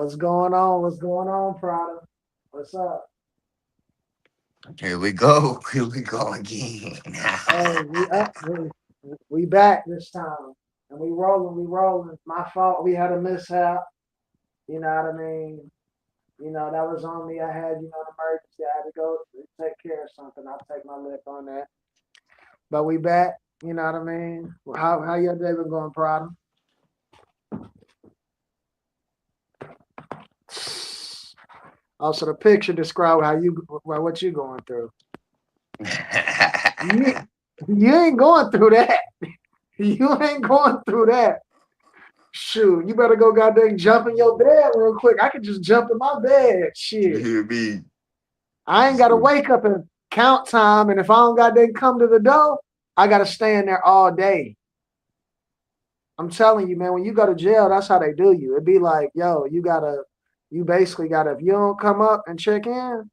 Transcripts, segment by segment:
What's going on? What's going on, Prada? What's up? Here we go. Here we go again. Hey, we up. We back this time, and we rolling. We rolling. My fault. We had a mishap. You know what I mean? That was on me. I had an emergency. I had to go take care of something. I'll take my lip on that. But we back. You know what I mean? How your day been going, Prada? Also, the picture describe what you going through. You, you ain't going through that. You ain't going through that. Shoot, you better go goddamn jump in your bed real quick. I could just jump in my bed. You Shit. hear me? I ain't gotta wake up and count time. And if I don't goddamn come to the door, I gotta stand there all day. I'm telling you, man, when you go to jail, that's how they do you. It'd be like, yo, you basically gotta, if you don't come up and check in,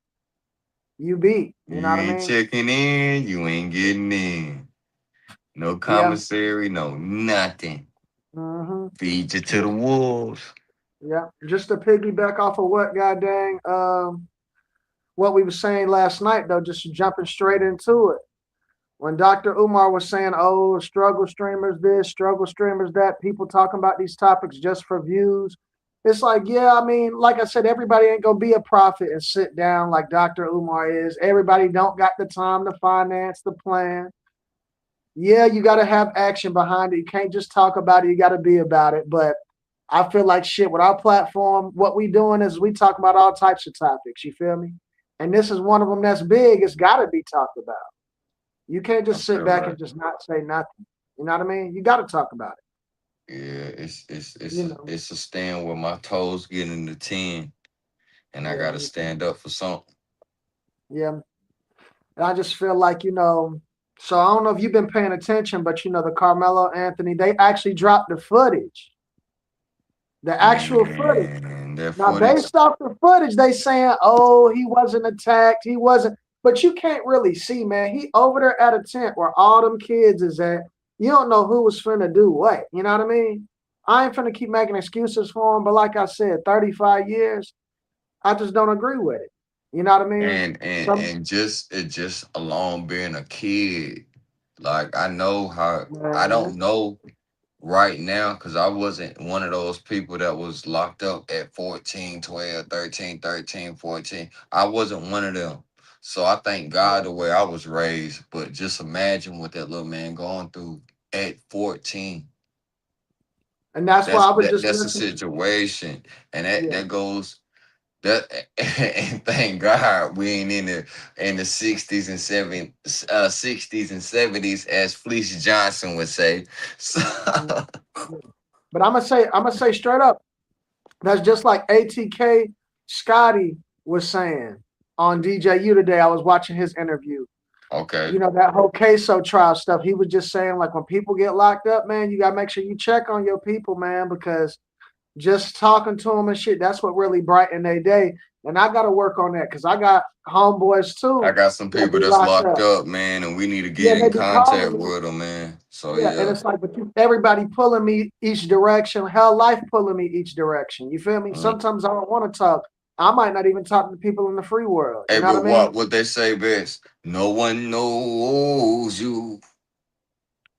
you beat. You know You what I ain't mean? checking in. You ain't getting in. No Yeah. commissary. No nothing. Mm-hmm. Feed you to the wolves. Yeah. Just to piggyback off of what goddamn what we were saying last night though, just jumping straight into it. When Dr. Umar was saying, oh, struggle streamers this, struggle streamers that, people talking about these topics just for views. It's like, yeah, I mean, like I said, everybody ain't gonna be a prophet and sit down like Dr. Umar is. Everybody don't got the time to finance the plan. Yeah, you gotta have action behind it. You can't just talk about it, you gotta be about it. But I feel like shit with our platform, what we doing is we talk about all types of topics, you feel me? And this is one of them that's big, it's gotta be talked about. You can't I just sit feel back like and just not say nothing. You know what I mean? You got to talk about yeah, it's it. it's a, it's a stand where my toes get in the 10, and I Yeah, gotta stand up for something. yeah. And I just feel like So I don't know if you've been paying attention, but the Carmelo Anthony, they actually dropped the footage, the actual footage. Man, that Now, footage. based off the footage, they saying, oh, he wasn't attacked, he wasn't. But you can't really see, man. He over there at a tent where all them kids is at. You don't know who was finna do what. You know what I mean? I ain't finna keep making excuses for him, but like I said, 35 years, I just don't agree with it. You know what I mean? Some And just it just alone being a kid, like I know how I man, don't know right now because I wasn't one of those people that was locked up at 14, 12, 13, 13, 14. I wasn't one of them. So I thank God yeah. the way I was raised, but just imagine what that little man going through at 14. And that's why That's I was that just that's a listening. situation. And that Yeah. that goes that and thank God we ain't in the 60s and 60s and 70s, as Felicia Johnson would say. So Mhm. Yeah. But I'm gonna say straight up, that's just like ATK Scotty was saying on DJU today. I was watching his interview. okay. That whole queso trial stuff. He was just saying, like, when people get locked up, man, you gotta make sure you check on your people, man, because just talking to them and shit, that's what really brightened their day. And I gotta work on that because I got homeboys I too got some that people be that's locked locked up. up, man, and we need to get Yeah, they in be calling contact me. with them, man. So Yeah, and yeah. it's like, but everybody pulling me each direction. Hell, life pulling me each direction. You feel me? Mm. Sometimes I don't want to talk. I might not even talk to people in the free world. You Hey, know what but I mean? what they say best? No one knows you.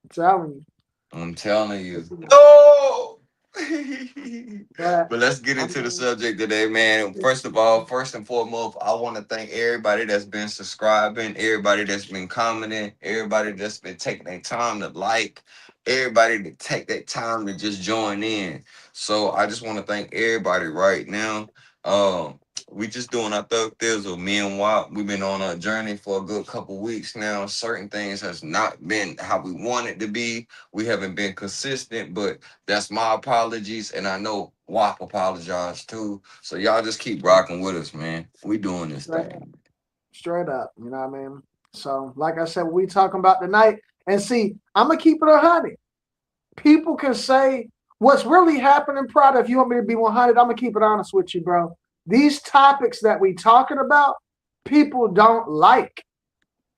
I'm telling you. I'm telling you. But, Oh. but But let's get I into the mean, subject today, man. First of all, first and foremost, I want to thank everybody that's been subscribing, everybody that's been commenting, everybody that's been taking their time to like, everybody to take that time to just join in. So I just want to thank everybody right now. Um, we just doing our thug thizzle. Me and Wap, we've been on a journey for a good couple weeks now. Certain things has not been how we want it to be. We haven't been consistent, but that's my apologies, and I know WAP apologized too. So y'all just keep rocking with us, man. We doing this straight up, thing. straight up. You know what I mean? So, like I said, we talking about tonight, and see, I'm gonna keep it 100. People can say what's really happening, Prada. If you want me to be 100, I'm gonna keep it honest with you, bro. These topics that we talking about, people don't like.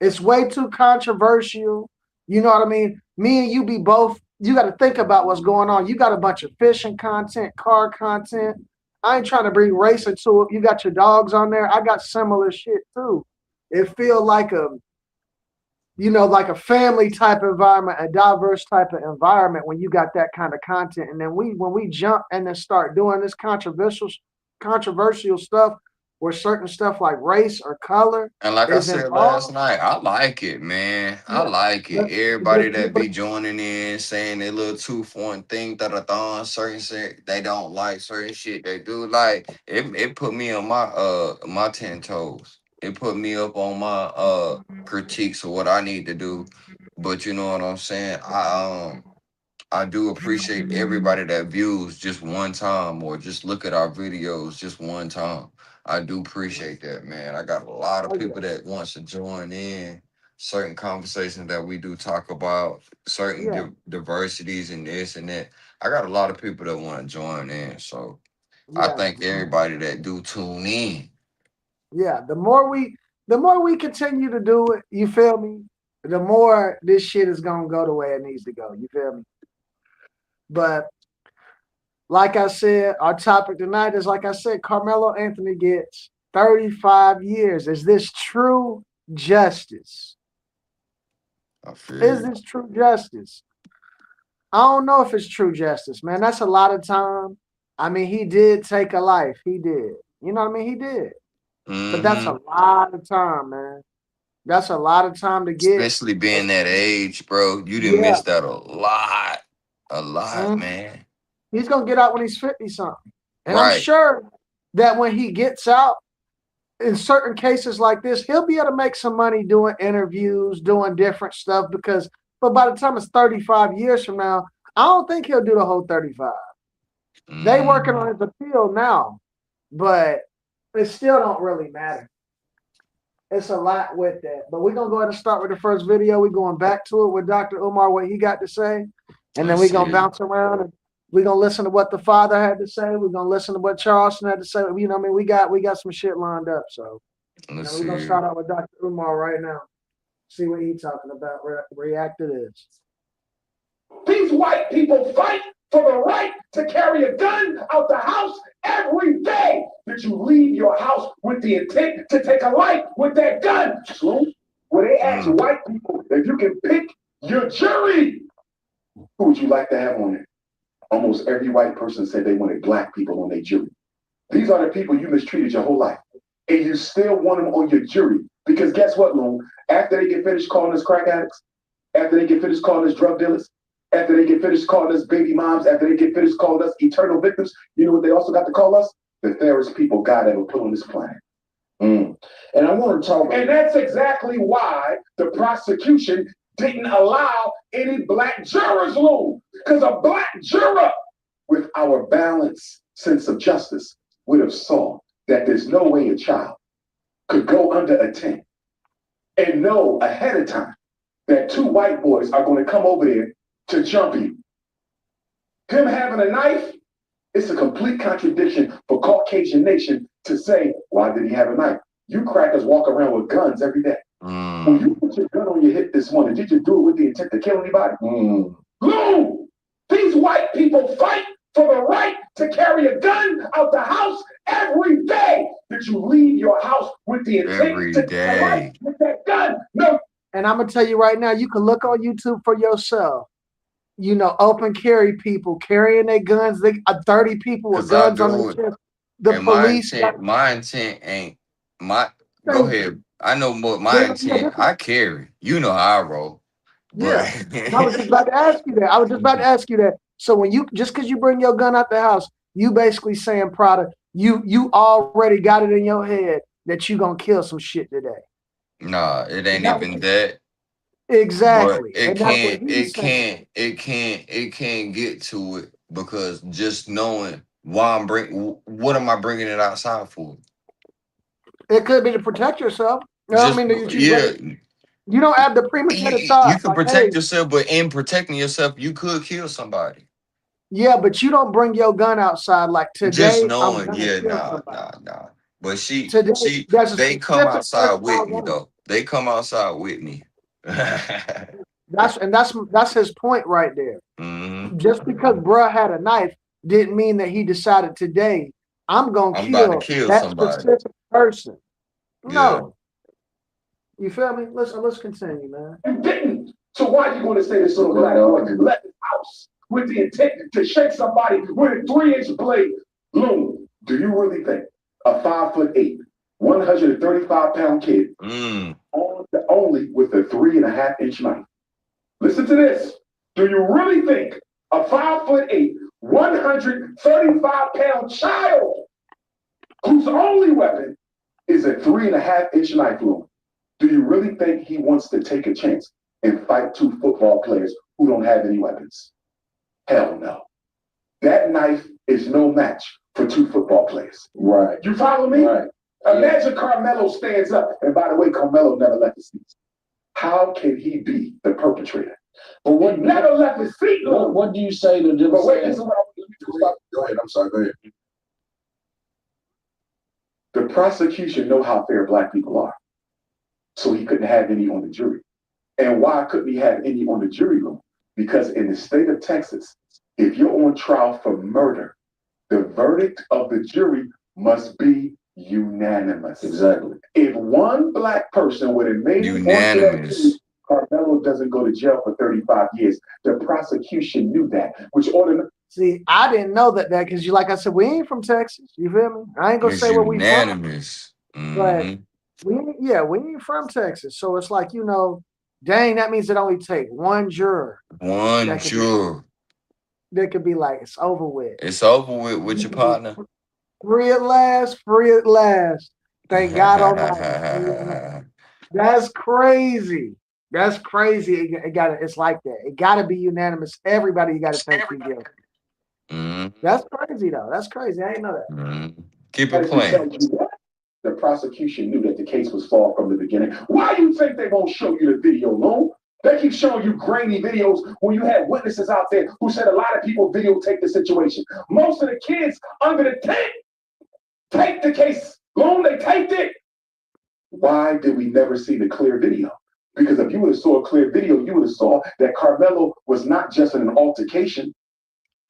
It's way too controversial. You know what I mean? Me and you be both. You got to think about what's going on. You got a bunch of fishing content, car content. I ain't trying to bring race into it. You got your dogs on there. I got similar shit too. It feel like a, like a family type environment, a diverse type of environment when you got that kind of content. And then when we jump and then start doing this controversial stuff where certain stuff like race or color And like I is said last involved. night, I like it, man. I Yeah. like it. But, Everybody but, that but be joining in, saying their little two for one thing that I thon certain shit they don't like, certain shit they do like. It put me on my 10 toes. It put me up on my critiques of what I need to do. But you know what I'm saying? I do appreciate everybody that views just one time or just look at our videos just one time. I do appreciate that, man. I got a lot of oh yeah, people that wants to join in certain conversations that we do talk about, certain yeah, diversities and this and that. I got a lot of people that want to join in. So I yeah, thank everybody that do tune in. yeah. The more we continue to do it, you feel me? The more this shit is gonna go the way it needs to go. You feel me? But like I said, our topic tonight is, like I said, Carmelo Anthony gets 35 years. Is this true justice? I feel Is you. this true justice? I don't know if it's true justice, man. That's a lot of time. I mean, he did take a life. He did. You know what I mean? He did. But that's a Mm-hmm. lot of time, man. That's a lot of time to get. Especially being that age, bro. You didn't Yeah. miss that a lot. A lot, Mhm. man. He's gonna get out when he's 50 something. And I'm Right. sure that when he gets out, in certain cases like this, he'll be able to make some money doing interviews, doing different stuff but by the time it's 35 years from now, I don't think he'll do the whole 35. They working Mm-hmm. on his appeal now, but it still don't really matter. It's a lot with that. But we're gonna go ahead and start with the first video. We're going back to it with Dr. Umar, what he got to say, and then Let's we're gonna see. bounce around and we're gonna listen to what the father had to say. We're gonna listen to what Charleston had to say. You know what I mean? We got some shit lined up. So Let's we're gonna see. start out with Dr. Umar right now. See what he's talking about. React to this. These white people fight for the right to carry a gun out the house every day. Did you leave your house with the intent to take a life with that gun? True. When they ask Mm. white people if you can pick your jury, who would you like to have on it? Almost every white person said they wanted black people on their jury. These are the people you mistreated your whole life. And you still want them on your jury. Because guess what, Loon? After they get finished calling us crack addicts, after they get finished calling us drug dealers, after they get finished calling us baby moms, after they get finished calling us eternal victims, you know what they also got to call us? The fairest people God ever put on this planet. And I want to talk about, and that's exactly why the prosecution didn't allow any black jurors, Lou, because a black juror with our balanced sense of justice would have saw that there's no way a child could go under a tent and know ahead of time that two white boys are going to come over there to jump you. Him having a knife, it's a complete contradiction for Caucasian nation to say, why did he have a knife? You crackers walk around with guns every day. When you put your gun on your hip this morning, did you do it with the intent to kill anybody? Lou, these white people fight for the right to carry a gun out the house every day. Did you leave your house with the intent Every to take a life day. with that gun? No. And I'm gonna tell you right now, you can look on YouTube for yourself. Open carry people carrying their guns. 30 people with Cause I guns on their do it. chest. The And my police got intent, my intent ain't my go thank you. ahead. I know what my Yeah, yeah, intent. I carry. You know how I roll. But yeah. And I was just about to ask you that. I was just about to ask you that. So when you just because you bring your gun out the house, you basically saying, Prada, you already got it in your head that you gonna kill some shit today. nah, it Is ain't that what even that. But exactly? it And that's what can't, he's saying. it can't get to it because just knowing why what am I bringing it outside for? It could be to protect yourself. I Just mean, yeah, you don't have the premeditated thought you can like, hey, protect yourself, but in protecting yourself, you could kill somebody. yeah, but you don't bring your gun outside like Just today. I'm knowing, gonna yeah, kill nah, somebody. nah, nah. But Today, there's a they come specific outside person I with me want. though. They come outside with me. That's his point right there. Hmm. Just because bruh had a knife didn't mean that he decided today I'm gonna I'm about to kill kill that somebody. specific person. Yeah. No. You feel me? Let's continue, man. You didn't. So why are you going to say this little black boy left his house with the intent to shake somebody with a 3-inch blade? Loon, do you really think a 5'8", 135-pound kid only with a 3.5-inch knife? Listen to this. Do you really think a 5'8", 135-pound child whose only weapon is a 3.5-inch knife, Loon? Do you really think he wants to take a chance and fight 2 football players who don't have any weapons? Hell no. That knife is no match for 2 football players. Right. You follow me? Right. Imagine Karmelo stands up, and by the way, Karmelo never left his seat. How can he be the perpetrator? But what never left his seat. What do you say to them? But wait, this is what Go ahead. I'm sorry. Go ahead. The prosecution know how fair black people are. So he couldn't have any on the jury. And why couldn't he have any on the jury room? Because in the state of Texas, if you're on trial for murder, the verdict of the jury must be unanimous. Exactly. If one black person would have made it on that jury, Karmelo doesn't go to jail for 35 years. The prosecution knew that, which ordered. See, I didn't know that because you, like I said, we ain't from Texas. You feel me? I ain't gonna say where we from, but we ain't from Texas. So it's like, dang, that means it only take one juror. One juror. That could be like, it's over with. It's over with your partner. Free at last. Thank God Almighty. That's crazy. That's crazy. It's like that. It gotta be unanimous. Everybody, you gotta think you guilty. That's crazy though. That's crazy. I didn't know that. Keep it playing. The prosecution knew that the case was flawed from the beginning. Why do you think they won't show you the video, Lone? They keep showing you grainy videos when you have witnesses out there who said a lot of people videotape the situation. Most of the kids under the tent taped the case. Lone, they taped it. Why did we never see the clear video? Because if you would have saw a clear video, you would have saw that Karmelo was not just in an altercation,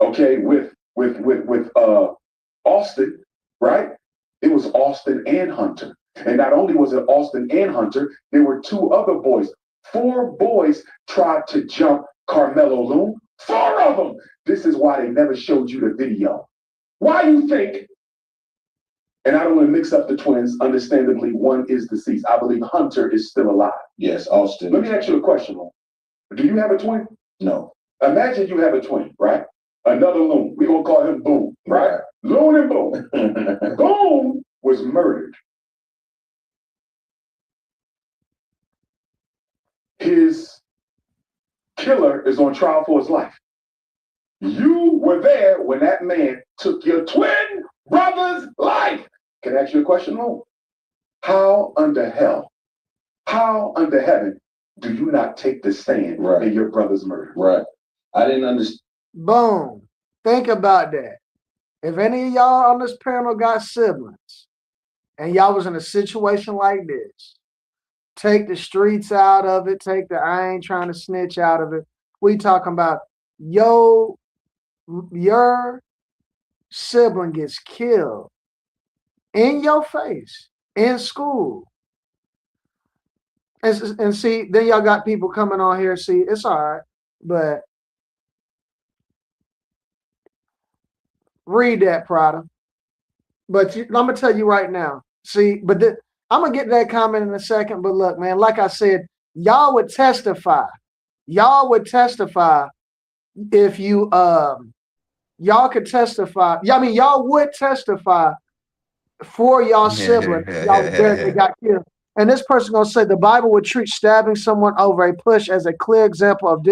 okay, with Austin, right? It was Austin and Hunter. And not only was it Austin and Hunter, there were 2 other boys. 4 boys tried to jump Karmelo, Loon. 4 of them. This is why they never showed you the video. Why you think, and I don't want to mix up the twins, understandably, one is deceased. I believe Hunter is still alive. Yes, Austin. Let me ask you a question, Loon. Do you have a twin? No. Imagine you have a twin, right? Another Loon. We're going to call him Boom, right? Loon and Boom. Boom was murdered. His killer is on trial for his life. You were there when that man took your twin brother's life. Can I ask you a question, Loon? How under heaven do you not take the stand in your brother's murder? Right. I didn't understand. Boom. Think about that. If any of y'all on this panel got siblings and y'all was in a situation like this, take the streets out of it, take the I ain't trying to snitch out of it. We talking about your sibling gets killed in your face in school. And see, then y'all got people coming on here. See, it's all right, but read that, Prada. But I'm gonna tell you right now. See, but I'm gonna get that comment in a second. But look, man, like I said, y'all would testify. Y'all would testify if you y'all could testify. I mean, y'all would testify for y'all sibling. Y'all that got killed. And this person gonna say the Bible would treat stabbing someone over a push as a clear example of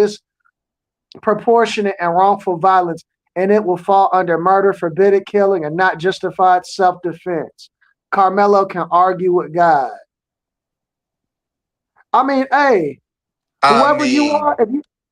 disproportionate and wrongful violence, and it will fall under murder, forbidden killing, and not justified self-defense. Karmelo can argue with God. I mean, hey, whoever you are,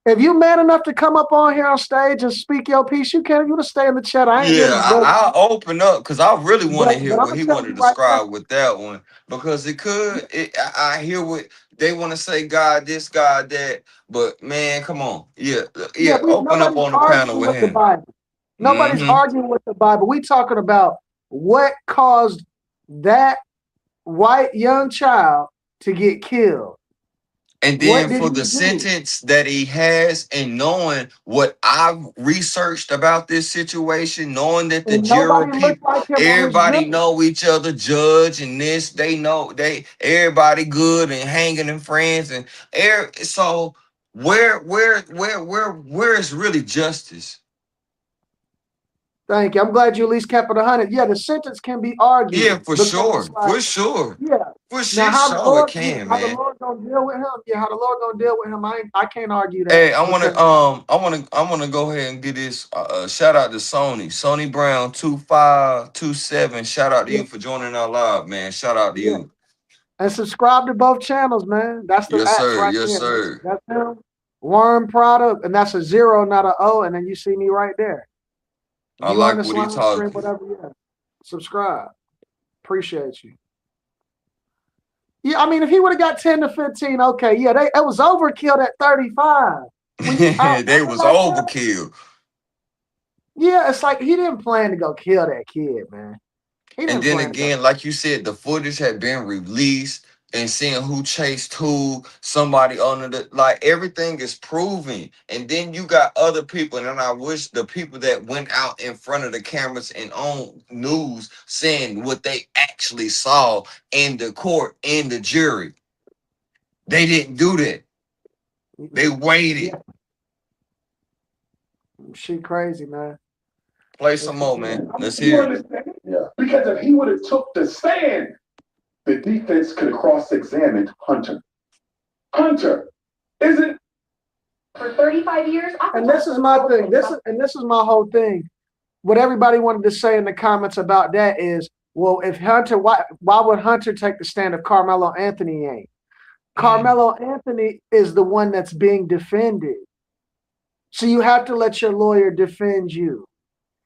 if you man enough to come up on here on stage and speak your piece, you can. You to stay in the chat. I'll open up because I really want to hear what he want to describe with that one, because it could. I hear what they want to say. God this, God that. But man, come on, open up on the panel with him. Nobody's arguing with the Bible. We talking about What caused that white young child to get killed? And What then did for he the do? sentence that he has, and knowing what I've researched about this situation, knowing that the And jury nobody looked people, like him on his everybody jury. know each other, judge and this, they know everybody good and hanging and friends and so where is really justice? Thank you. I'm glad you at least kept it 100. Yeah, the sentence can be argued Yeah, for because it's sure, like, for sure, yeah. for Now, shit how the show it Lord, yeah, can, how the man. Lord gonna deal with him? Yeah, how the Lord gonna deal with him? I can't argue that Hey, because I wanna go ahead and get this shout out to Sony Brown 2527. Shout out to yeah, you for joining our live, man. Shout out to yeah. you. And subscribe to both channels, man. That's the Yes, apps sir. right Yes, there. sir. That's him. Worm product, and that's a 0, not a O, and then you see me right there. I You on like this what he live stream, talking. whatever. Yeah, subscribe. Appreciate you. Yeah, I mean, if he would have got 10 to 15, okay, yeah, it was overkill at 35. When you They outnumber was like that, overkill. yeah, it's like he didn't plan to go kill that kid, man. He And didn't then plan to go. again, like you said, the footage had been released and seeing who chased who, somebody under the like everything is proven. And then you got other people, and then I wish the people that went out in front of the cameras and on news saying what they actually saw in the court, in the jury. They didn't do that. They waited. Yeah, she crazy, man. Play It's some more, crazy. man. Let's You hear it. understand? Yeah. Because if he would have took the stand, the defense could have cross-examined Hunter. Hunter isn't for 35 years. And this is my thing. This is my whole thing. What everybody wanted to say in the comments about that is, well, if Hunter, why would Hunter take the stand if Carmelo Anthony ain't? Carmelo Anthony is the one that's being defended. So you have to let your lawyer defend you.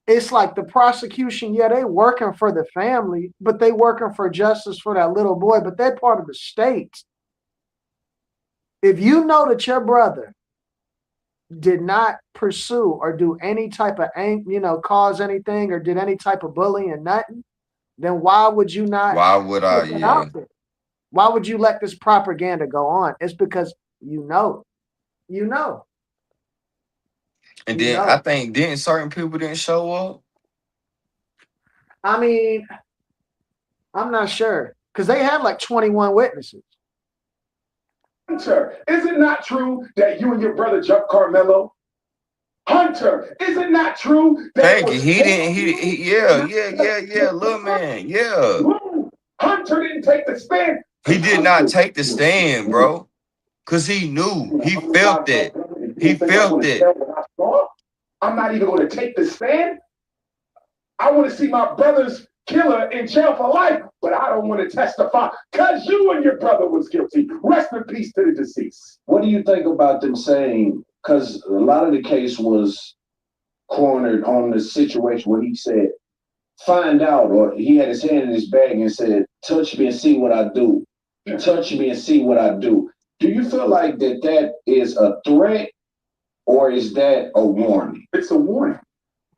It's like the prosecution, yeah, they working for the family, but they working for justice for that little boy, but they're part of the state. If you know that your brother did not pursue or do any type of, cause anything or did any type of bullying and nothing, then why would you not Why would I? put that Yeah. out there? Why would you let this propaganda go on? It's because you know. And You then I know. think didn't certain people didn't show up. I mean, I'm not sure because they had like 21 witnesses. Hunter, is it not true that you and your brother jumped Carmelo? Hunter, is it not true that it Thank you. was He four didn't. of you? Yeah. Little man. Yeah. Hunter didn't take the stand He because did not Hunter. take the stand, bro. Cause he knew. He felt that. He felt that. I'm not even going to take the stand. I want to see my brother's killer in jail for life, but I don't want to testify because you and your brother was guilty. Rest in peace to the deceased. What do you think about them saying, because a lot of the case was cornered on the situation where he said, find out, or he had his hand in his bag and said, touch me and see what I do. Touch me and see what I do. Do you feel like that is a threat or is that a warning? It's a warning.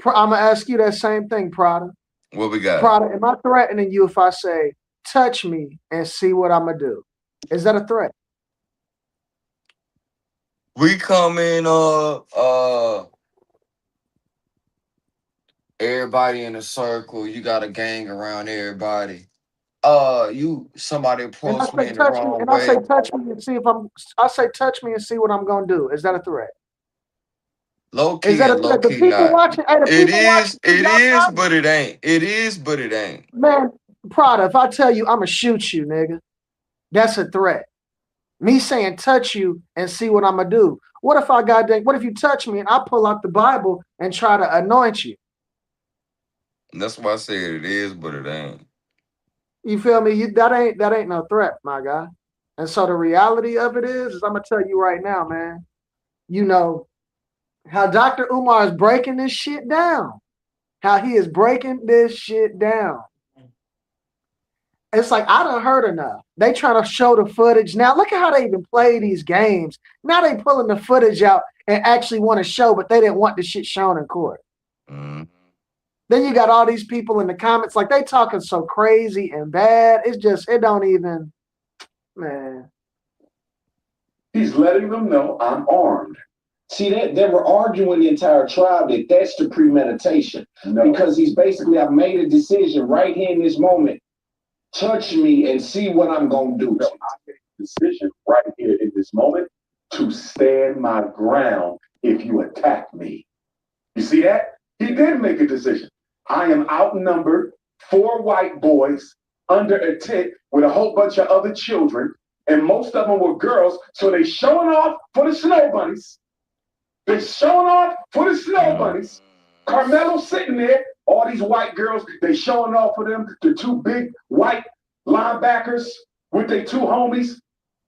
I'm gonna ask you that same thing, Prada. What we got? Prada, am I threatening you if I say touch me and see what I'm gonna do? Is that a threat? We come in everybody in a circle. You got a gang around everybody. Somebody And I approached me say in the touch me, wrong and I say way. touch me and see if I'm. I say touch me and see what I'm gonna do. Is that a threat? Low Is key that a and low threat? The key people not. watching, hey, the It people watching is, this, it y'all is, tell me, but it ain't. It is, but it ain't. man, Prada. If I tell you I'm gonna shoot you, nigga, that's a threat. Me saying touch you and see what I'm gonna do. What if what if you touch me and I pull out the Bible and try to anoint you? And that's why I said it is, but it ain't. You feel me? That ain't no threat, my guy. And so the reality of it is I'm gonna tell you right now, man. You know how Dr. Umar is breaking this shit down. How he is breaking this shit down. It's like I done heard enough. They trying to show the footage. Now look at how they even play these games. Now they pulling the footage out and actually want to show, but they didn't want the shit shown in court. Mm. Then you got all these people in the comments, like they talking so crazy and bad. It's just, it don't even, man. He's letting them know I'm armed. See that they were arguing the entire tribe that that's the premeditation. No. Because he's basically, I've made a decision right here in this moment. Touch me and see what I'm gonna do. No, I made a decision right here in this moment to stand my ground if you attack me. You see that? He did make a decision. I am outnumbered, 4 white boys under a tent with a whole bunch of other children, and most of them were girls, so they showing off for the snow bunnies. They're showing off for the snow bunnies. Karmelo sitting there, all these white girls, they showing off for them, the 2 big white linebackers with their 2 homies.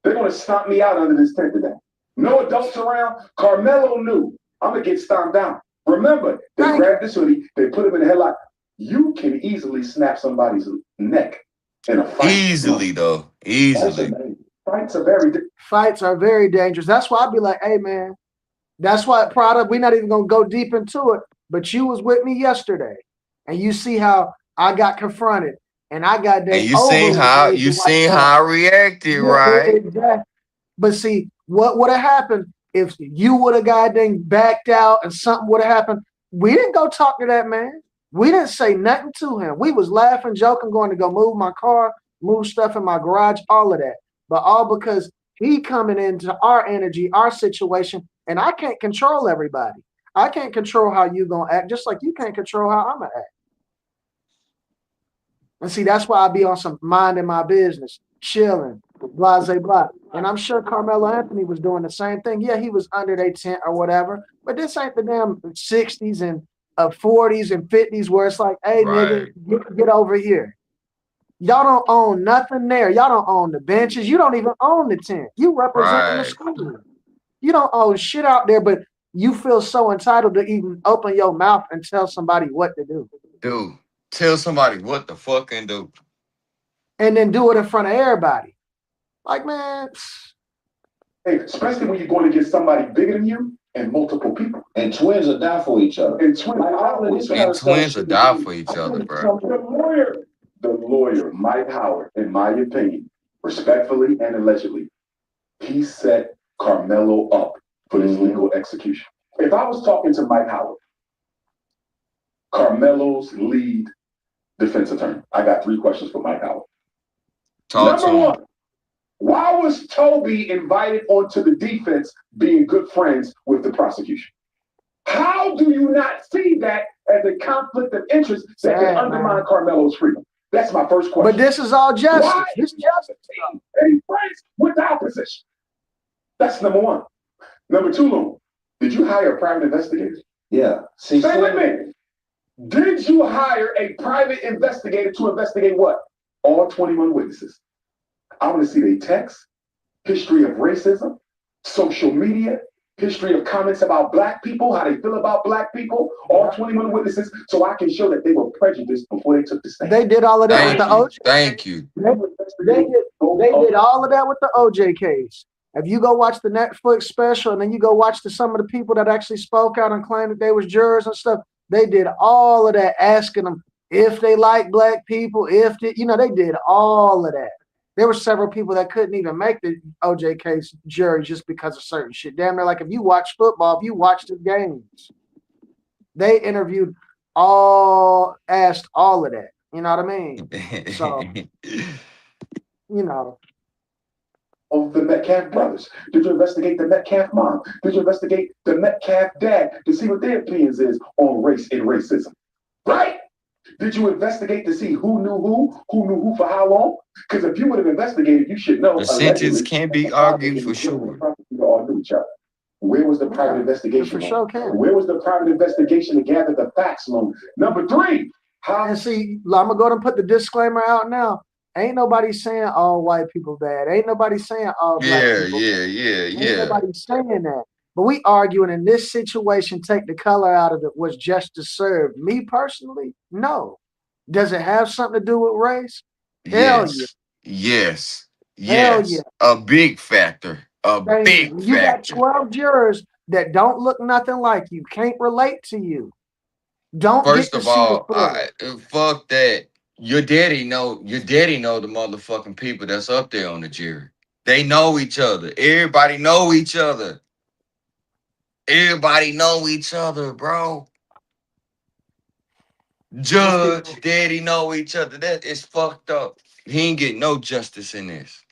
They're gonna stomp me out under this tent today. No adults around. Karmelo knew I'm gonna get stomped down. Remember, they grabbed this hoodie, they put him in a headlock. You can easily snap somebody's neck in a fight. Easily, though. Easily. Fights are very dangerous. That's why I'd be like, hey, man, that's why Prada, we're not even going to go deep into it, but you was with me yesterday, and you see how I got confronted, and I got And you seen how I reacted, right? Exactly. But see, what would have happened if you would have goddamn backed out and something would have happened? We didn't go talk to that man. We didn't say nothing to him. We was laughing, joking, going to go move my car, move stuff in my garage, all of that. But all because he coming into our energy, our situation, and I can't control everybody. I can't control how you gonna act, just like you can't control how I'm gonna act. And see, that's why I be on some minding my business, chilling, blah, blah, blah. And I'm sure Karmelo Anthony was doing the same thing. Yeah, he was under their tent or whatever, but this ain't the damn 60s and 40s and 50s where it's like, hey, Right. nigga, get over here. Y'all don't own nothing there. Y'all don't own the benches. You don't even own the tent. You representing the school. You don't own shit out there, but you feel so entitled to even open your mouth and tell somebody what to do. Dude, tell somebody what the fuck and do. And then do it in front of everybody. Like, man. Hey, especially when you're going to get somebody bigger than you and multiple people. And twins will die for each other. And twins will die for each other, bro. The lawyer, Mike Howard, in my opinion, respectfully and allegedly, he set Karmelo up for this legal execution. If I was talking to Mike Howard, Carmelo's lead defense attorney, I got 3 questions for Mike Howard. Number 1, why was Toby invited onto the defense being good friends with the prosecution? How do you not see that as a conflict of interest that can undermine Karmelo's freedom? That's my first question. But this is all justice. Why is justice and he's friends with the opposition? That's number 1. Number 2, Loon, did you hire a private investigator? Yeah. Stay with me. Did you hire a private investigator to investigate what? All 21 witnesses. I want to see their texts, history of racism, social media, history of comments about black people, how they feel about black people, all 21 witnesses, so I can show that they were prejudiced before they took the stand. They did all of that with the OJ. Thank you. They did all of that with the OJ case. If you go watch the Netflix special and then you go watch some of the people that actually spoke out and claimed that they was jurors and stuff, they did all of that, asking them if they like black people, they did all of that. There were several people that couldn't even make the OJ case jury just because of certain shit. Damn near like if you watch football, if you watch the games, they interviewed asked all of that. You know what I mean? So, Of the Metcalf brothers? Did you investigate the Metcalf mom? Did you investigate the Metcalf dad to see what their opinions is on race and racism? Right? Did you investigate to see who knew who for how long? Because if you would have investigated, you should know. The sentence can be argued for sure. All knew each other. Where was the private investigation? For sure can. Where was the private investigation to gather the facts on? Number 3, and see, I'm gonna go ahead and put the disclaimer out now. Ain't nobody saying all white people bad. Ain't nobody saying all black people bad. Ain't nobody saying that. But we arguing in this situation, take the color out of it, was justice served. Me personally, no. Does it have something to do with race? Hell yeah. Yes. Hell yeah. A big factor. You got 12 jurors that don't look nothing like you, can't relate to you. Don't get First to of see the all, footage. fuck that. Your daddy know the motherfucking people that's up there on the jury. They know each other. Everybody know each other. Everybody know each other, bro. Let's keep Judge, going. daddy know each other. That is fucked up. He ain't get no justice in this.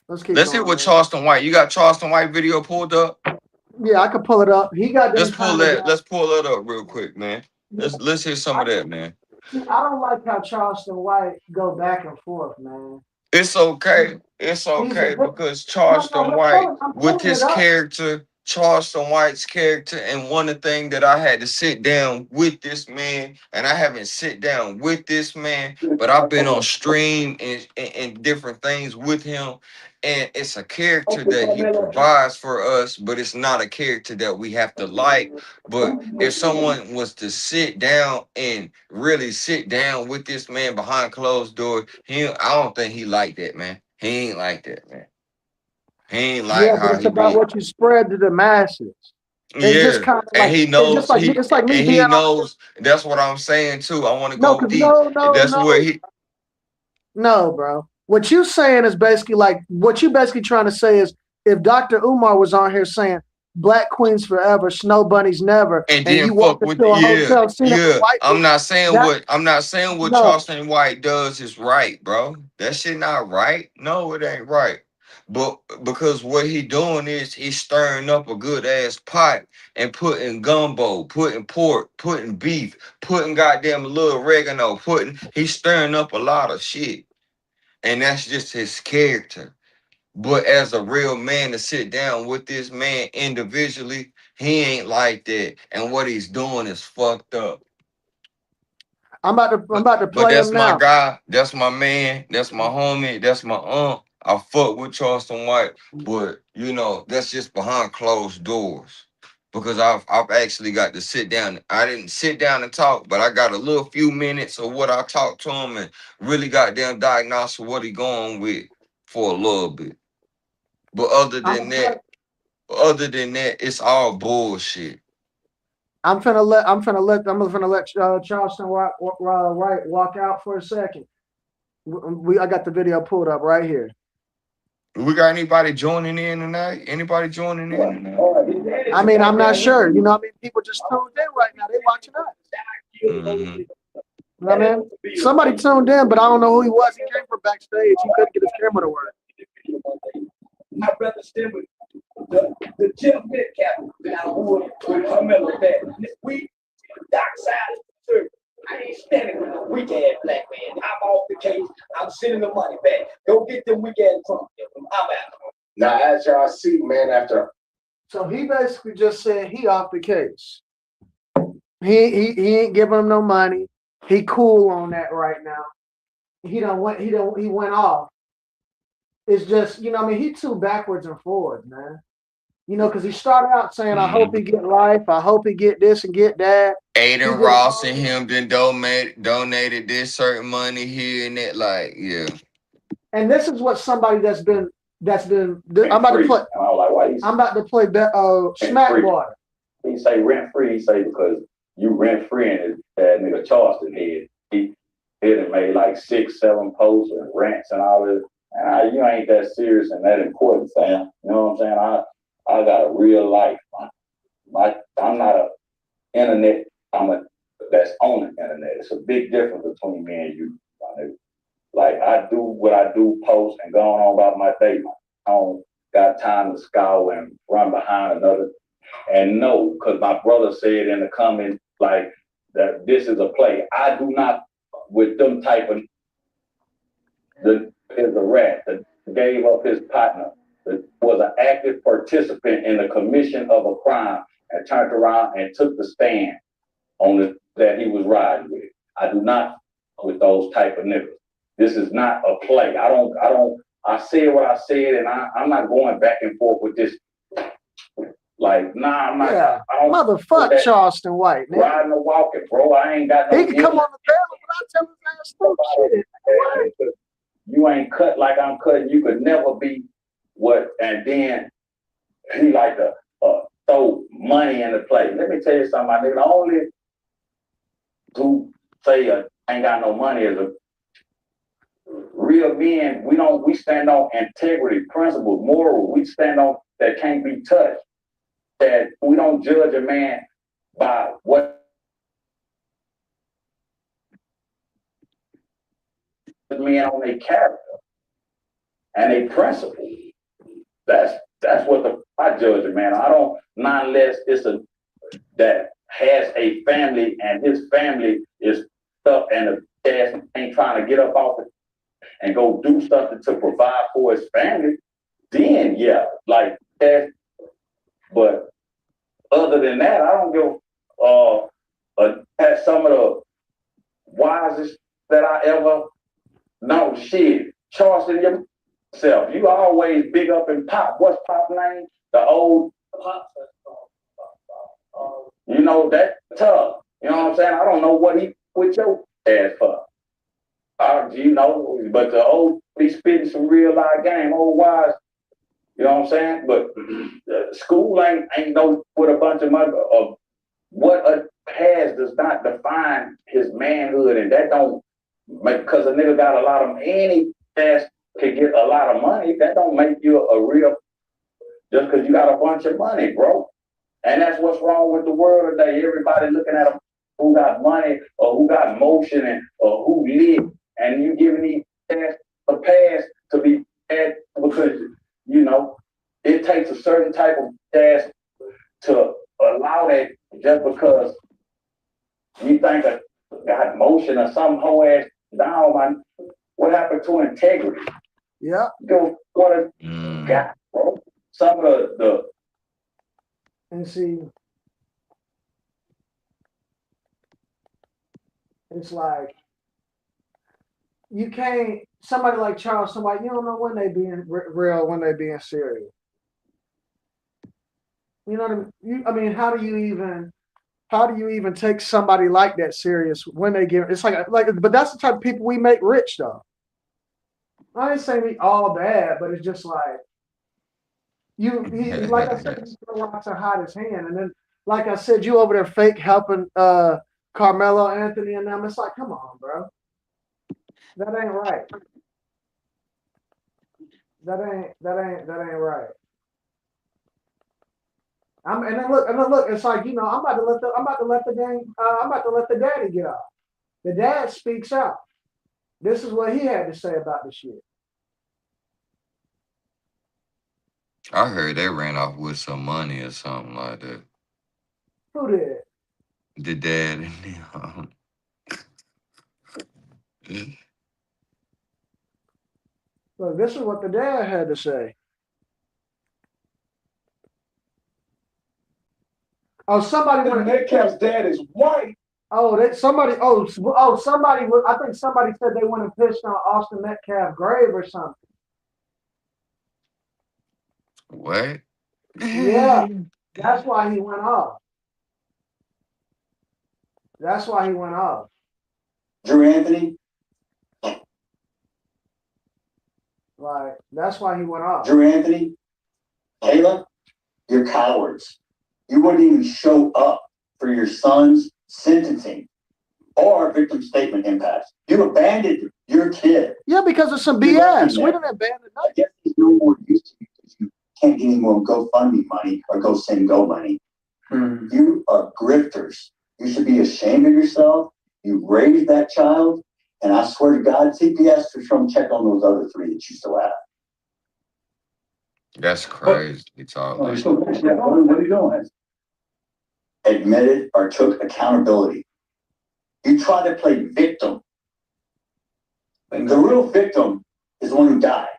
Let's keep Let's hear going, what man. Charleston White. You got Charleston White video pulled up? Yeah, I could pull it up. He got them kind of guys. Let's pull that up real quick, man. Yeah, Let's hear some of that, man. see, I don't like how Charleston White go back and forth, man. It's okay. It's He's a okay good. because No, Charleston White, I'm with pulling it his up. character, Charleston White's character, and one of the things that I had to sit down with this man, and I haven't sit down with this man, but I've been on stream and different things with him, and it's a character that he provides for us, but it's not a character that we have to like. But if someone was to sit down and really sit down with this man behind closed doors, I don't think he like that, man. He ain't like that, man. He ain't like Yeah, but how it's he about be. what you spread to the masses. It's just Yeah, kind of and like he knows it's like me and being he on. knows. That's what I'm saying too. I want to No, go because deep. That's where no. he. No, bro. What you saying is basically like what you basically trying to say is if Dr. Umar was on here saying Black Queens forever, Snow Bunnies never, And and then you walk fuck with into a yeah, hotel scene with yeah. white people, that I'm not saying what no. Charleston White does is right, bro. That shit not right. No, it ain't right. But because what he doing is he's stirring up a good ass pot and putting gumbo, putting pork, putting beef, putting goddamn a little oregano, he's stirring up a lot of shit. And that's just his character. But as a real man to sit down with this man individually, he ain't like that. And what he's doing is fucked up. I'm But about to but play that's him my now. guy. That's my man. That's my homie. That's my aunt. I fuck with Charleston White, but you know that's just behind closed doors. Because I've actually got to sit down. I didn't sit down and talk, but I got a little few minutes of what I talked to him and really got them diagnosed with what he going with for a little bit. But I'm other than that, it's all bullshit. I'm finna let Charleston White walk out for a second. I got the video pulled up right here. We got anybody joining in tonight? Anybody joining in tonight? I mean, I'm not sure. You know what I mean? People just tuned in right now. They watching us. Mm-hmm. You know what I mean? Somebody tuned in, but I don't know who he was. He came from backstage. He couldn't get his camera to work. My brother still with the Jeff Metcalf with Karmelo Anthony. We dark side of the church. I ain't standing with no weak ass black man. I'm off the case. I'm sending the money back. Go get them weak ass Trump. I'm out. Now, as y'all see, man, after So he basically just said he off the case. He ain't giving him no money. He cool on that right now. He went off. It's just, you know what I mean, he too backwards and forwards, man. You know, because he started out saying, I hope he get life, I hope he get this and get that. Aiden Ross and him then donated this certain money here and that, like, yeah. And this is what somebody I'm about to play. I'm about to play Smack Water. He say rent free. He say because you rent free and that nigga Charleston he done made like 6, 7 posts and rants and all this. And you ain't that serious and that important, fam. You know what I'm saying? I got a real life. I'm not a internet. That's on the internet. It's a big difference between me and you. Like I do what I do, post and go on about my day. I don't got time to scour and run behind another. And no, because my brother said in the comment like that this is a play. I do not with them type of is a rat that gave up his partner that was an active participant in the commission of a crime and turned around and took the stand on that he was riding with. I do not with those type of niggas. This is not a play. I said what I said and I'm not going back and forth with this. Like, nah, I'm not. Yeah, I don't motherfuck Charleston White, man. Riding or walking, bro. I ain't got no. He can come on the panel, but I tell his ass stupid shit. You ain't cut like I'm cutting. You could never be what. And then he like throw money into play. Let me tell you something, my nigga. The only who say ain't got no money is a real men. We stand on integrity, principle, moral. We stand on that can't be touched. That we don't judge a man by what men on their character and their principle. That's what I judge a man. I don't, not unless it's a that has a family and his family is stuff and the ass ain't trying to get up off it and go do something to provide for his family. Then yeah, like that. But other than that, I don't give. Had some of the wisest that I ever know. Shit, Charleston yourself. You always big up in Pop. What's Pop's name? The old Pop. You know that tough. You know what I'm saying? I don't know what he put your ass for. You know, but the old be spitting some real life game. Old wise. You know what I'm saying? But school ain't no with a bunch of money. What a has does not define his manhood, and that don't make because a nigga got a lot of any ass can get a lot of money. That don't make you a real just because you got a bunch of money, bro. And that's what's wrong with the world today. Everybody looking at them who got money or who got motion and or who lit, and you giving these ass a pass to be bad because you know it takes a certain type of ass to allow that just because you think I got motion or some whole ass down, man. What happened to integrity? Yeah. What a got, bro. Some of the and see, it's like you can't. Somebody like Charles, somebody you don't know when they being real, when they being serious. You know what I mean? I mean, how do you even take somebody like that serious when they give? It's like, but that's the type of people we make rich, though. I ain't saying we all bad, but it's just like like I said, he's gonna watch to hide his hand, and then, like I said, you over there fake helping Karmelo Anthony and them. It's like, come on, bro, that ain't right. That ain't right. And then look. It's like I'm about to let the daddy get off. The dad speaks out. This is what he had to say about the shit. I heard they ran off with some money or something like that. Who did? The dad and them. Look, this is what the dad had to say. Oh, somebody went. Metcalf's dad is white. Oh, somebody. Somebody. I think somebody said they went and pitched on Austin Metcalf's grave or something. What? Yeah, that's why he went off. That's why he went off. Drew Anthony. Like, that's why he went off. Drew Anthony. Kayla, you're cowards. You wouldn't even show up for your son's sentencing or victim statement impasse. You abandoned your kid. Yeah, because of some BS. We didn't abandon nothing. I guess there's no more use to you because you can't get any more GoFundMe money or GoSendGo money. You are grifters. You should be ashamed of yourself. You raised that child, and I swear to God, CPS should come check on those other three that you still have. That's crazy. It's all What are you doing? Admitted or took accountability. You try to play victim. The real victim is the one who died,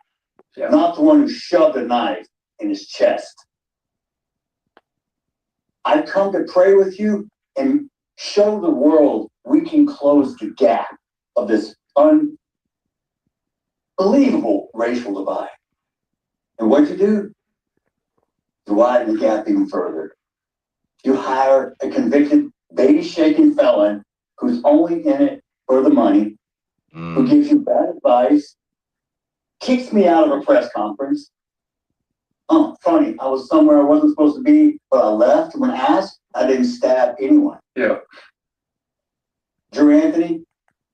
not the one who shoved a knife in his chest. I come to pray with you and show the world we can close the gap of this unbelievable racial divide. And what'd you do? You widen the gap even further. You hire a convicted, baby-shaking felon who's only in it for the money, who gives you bad advice, kicks me out of a press conference, Oh, funny. I was somewhere I wasn't supposed to be, but I left. When asked, I didn't stab anyone. Yeah. Drew Anthony,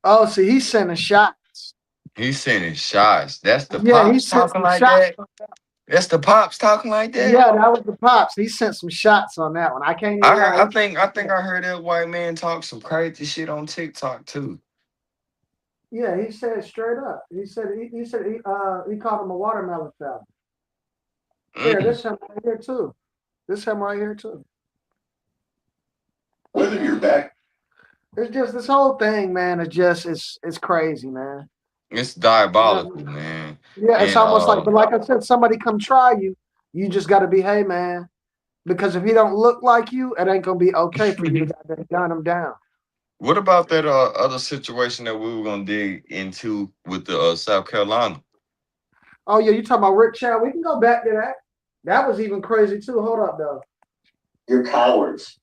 Oh, see, he's sending shots. He's sending shots. That's the Yeah, he pops sent talking some like shots. that. That's the pops talking like that. Yeah, that was the pops. He sent some shots on that one. I can't even I heard. lie. I think I heard that white man talk some crazy shit on TikTok too. Yeah, he said straight up. He said he called him a watermelon fella. Here, Mm. this him right here too. This him right here too. Whether you're back, It's just this whole thing, man. It's crazy, man. It's diabolical, man. Yeah, it's And almost like, but like I said, somebody come try you. You just got to be, hey, man, because if he don't look like you, it ain't gonna be okay for you to gun him down. what about that other situation that we were gonna dig into with the South Carolina? Oh yeah, you talking about Rick Chow? We can go back to that. That was even crazy too. Hold up, though. you're cowards.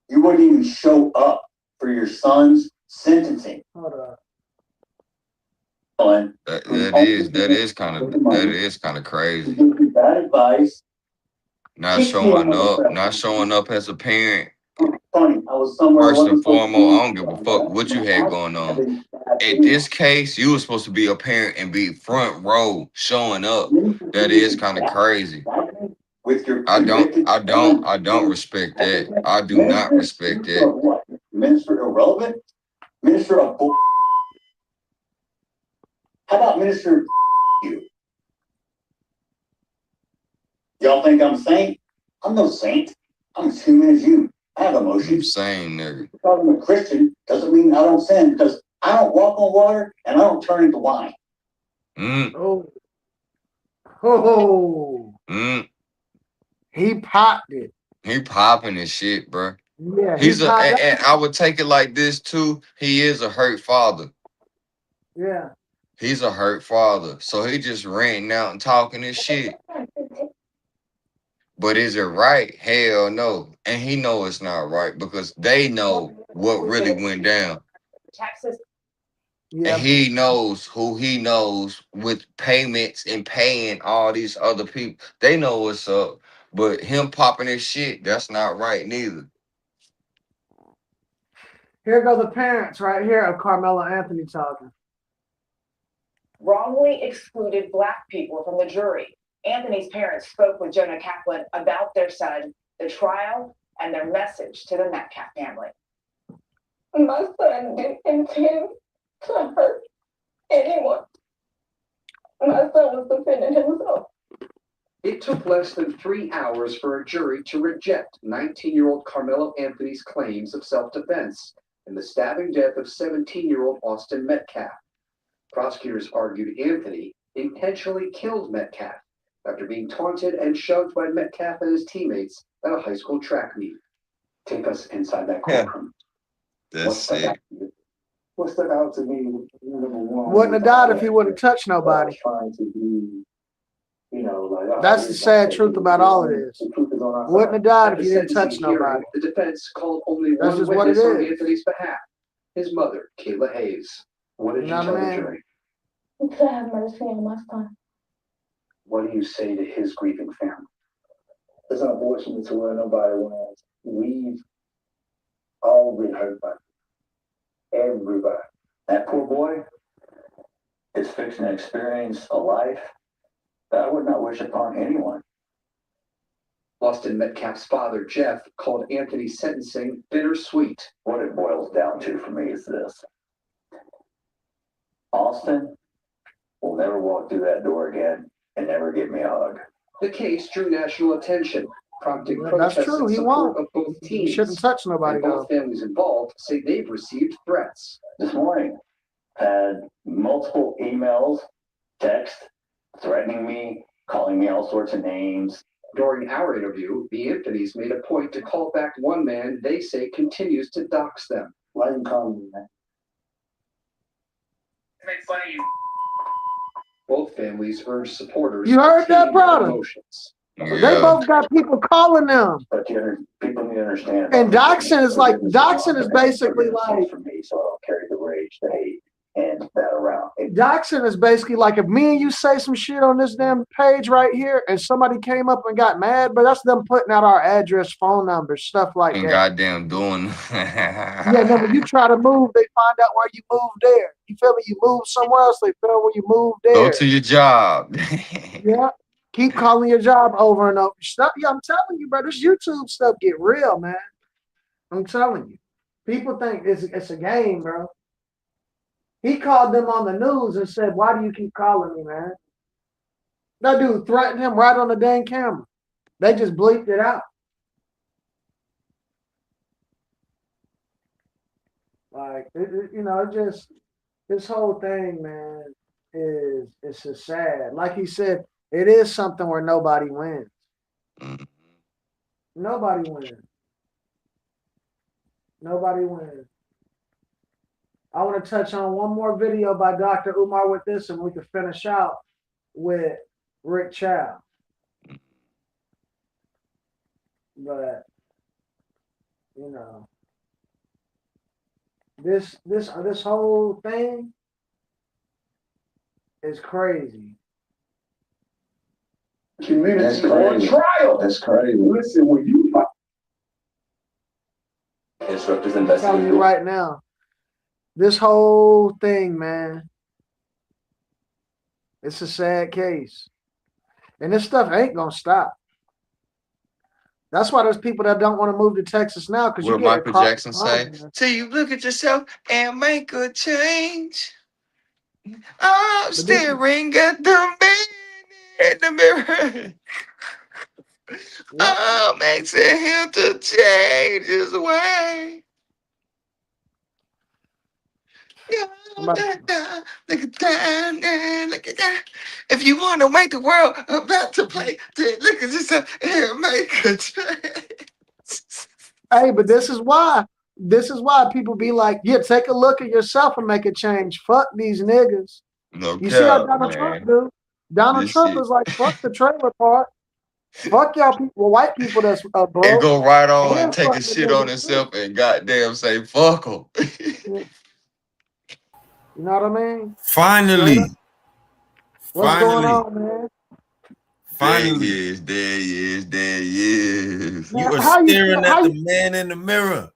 You wouldn't even show up for your son's sentencing. Hold up. That is kind of crazy. Give you bad advice. Not showing up as a parent. Funny, I was somewhere. First and foremost, I don't give a fuck what you had going on. In this case, you were supposed to be a parent and be front row showing up. That is kind of crazy. With your I don't respect that. I do not respect that. What? Minister irrelevant? Minister of bull. How about Minister you? Y'all think I'm a saint? I'm no saint. I'm as human as you. I have You emotions. saying, nigga. Because I'm a Christian doesn't mean I don't sin, because I don't walk on water and I don't turn into wine. Mm, Oh, oh, mm. he popped it. He popping his shit, bro. Yeah, He's he popped. and I would take it like this too. He is a hurt father. Yeah. He's a hurt father. So he just ranting out and talking his shit. But is it right? Hell no. And he know it's not right because they know what really went down. Yeah. And he knows who he knows with payments and paying all these other people. They know what's up. But him popping his shit, that's not right neither. Here go the parents right here of Karmelo Anthony talking. Wrongly excluded Black people from the jury. Anthony's parents spoke with Jonah Kaplan about their son, the trial, and their message to the Metcalf family. My son didn't intend to hurt anyone. My son was defending himself. It took less than 3 hours for a jury to reject 19-year-old Karmelo Anthony's claims of self-defense in the stabbing death of 17-year-old Austin Metcalf. Prosecutors argued Anthony intentionally killed Metcalf after being taunted and shoved by Metcalf and his teammates at a high school track meet. Take us inside that courtroom. That's it. what stuck out to me, number one, Wouldn't have died if he wouldn't have touched I nobody. was trying to be, like That's the sad truth about all of this. The truth is on our Wouldn't side. have died At if the you didn't touch sentencing hearing, nobody. the defense called only That's one just what it witness on is. Anthony's behalf, his mother, Kayla Hayes. What did you Nah, tell the man. jury? To have mercy on my son. What do you say to his grieving family? It's unfortunate to where nobody wins. We've all been hurt by it. Everybody. That poor boy is fixing to experience a life that I would not wish upon anyone. Austin Metcalf's father, Jeff, called Anthony's sentencing bittersweet. What it boils down to for me is this. Austin will never walk through that door again and never give me a hug. The case drew national attention, prompting Yeah, that's protests true. in He support won't. of both You teams. shouldn't touch nobody, And both though. families involved say they've received threats. This morning, had multiple emails, text, threatening me, calling me all sorts of names. During our interview, the Anthonys made a point to call back one man they say continues to dox them. Why you calling me that? Make fun of you. Both families urged supporters You heard to that, tame their brother? emotions. They Yeah. both got people calling them. But people need to understand. And doxing is like, doxing is basically like, for me, so I don't carry the rage, the hate. and that around. Doxing is basically like if me and you say some shit on this damn page right here and somebody came up and got mad, but that's them putting out our address, phone numbers, stuff like And that. goddamn doing. Yeah, and then when you try to move, they find out where you moved there. You feel me? You move somewhere else, they feel where you moved Go there. to your job. Yeah. Keep calling your job over and over. Stuff, yeah, I'm telling you, bro, this YouTube stuff get real, man. I'm telling you. People think it's a game, bro. He called them on the news and said, "Why do you keep calling me, man?" That dude threatened him right on the dang camera. They just bleeped it out. Like, just this whole thing, man, it's just sad. Like he said, it is something where nobody wins. Nobody wins. Nobody wins. I want to touch on one more video by Dr. Umar with this, and we can finish out with Rick Chow. But this whole thing is crazy. Community on trial. That's crazy. Listen, when you fight. Instructors I'm telling you right now, this whole thing, man, it's a sad case. And this stuff ain't gonna stop. That's why there's people that don't want to move to Texas now, because you What get Michael across Jackson say? Till you look at yourself and make a change. I'm staring at the man in the mirror. I'm asking him to change his way. Look at that. If you want to make the world about to play, then look at yourself and make a change. Hey, but this is why people be like, yeah, take a look at yourself and make a change. Fuck these niggas. No You see how cap, Donald Trump man. do? Donald This Trump shit. is like, fuck the trailer part. Fuck y'all people, white people that's And broke. go right on and And take fuck a the shit on niggas himself and goddamn say fuck him. too. You know what I mean? Finally. What's going on, man? Finally. There he is. You Man, are how you staring feel? at the man in the mirror.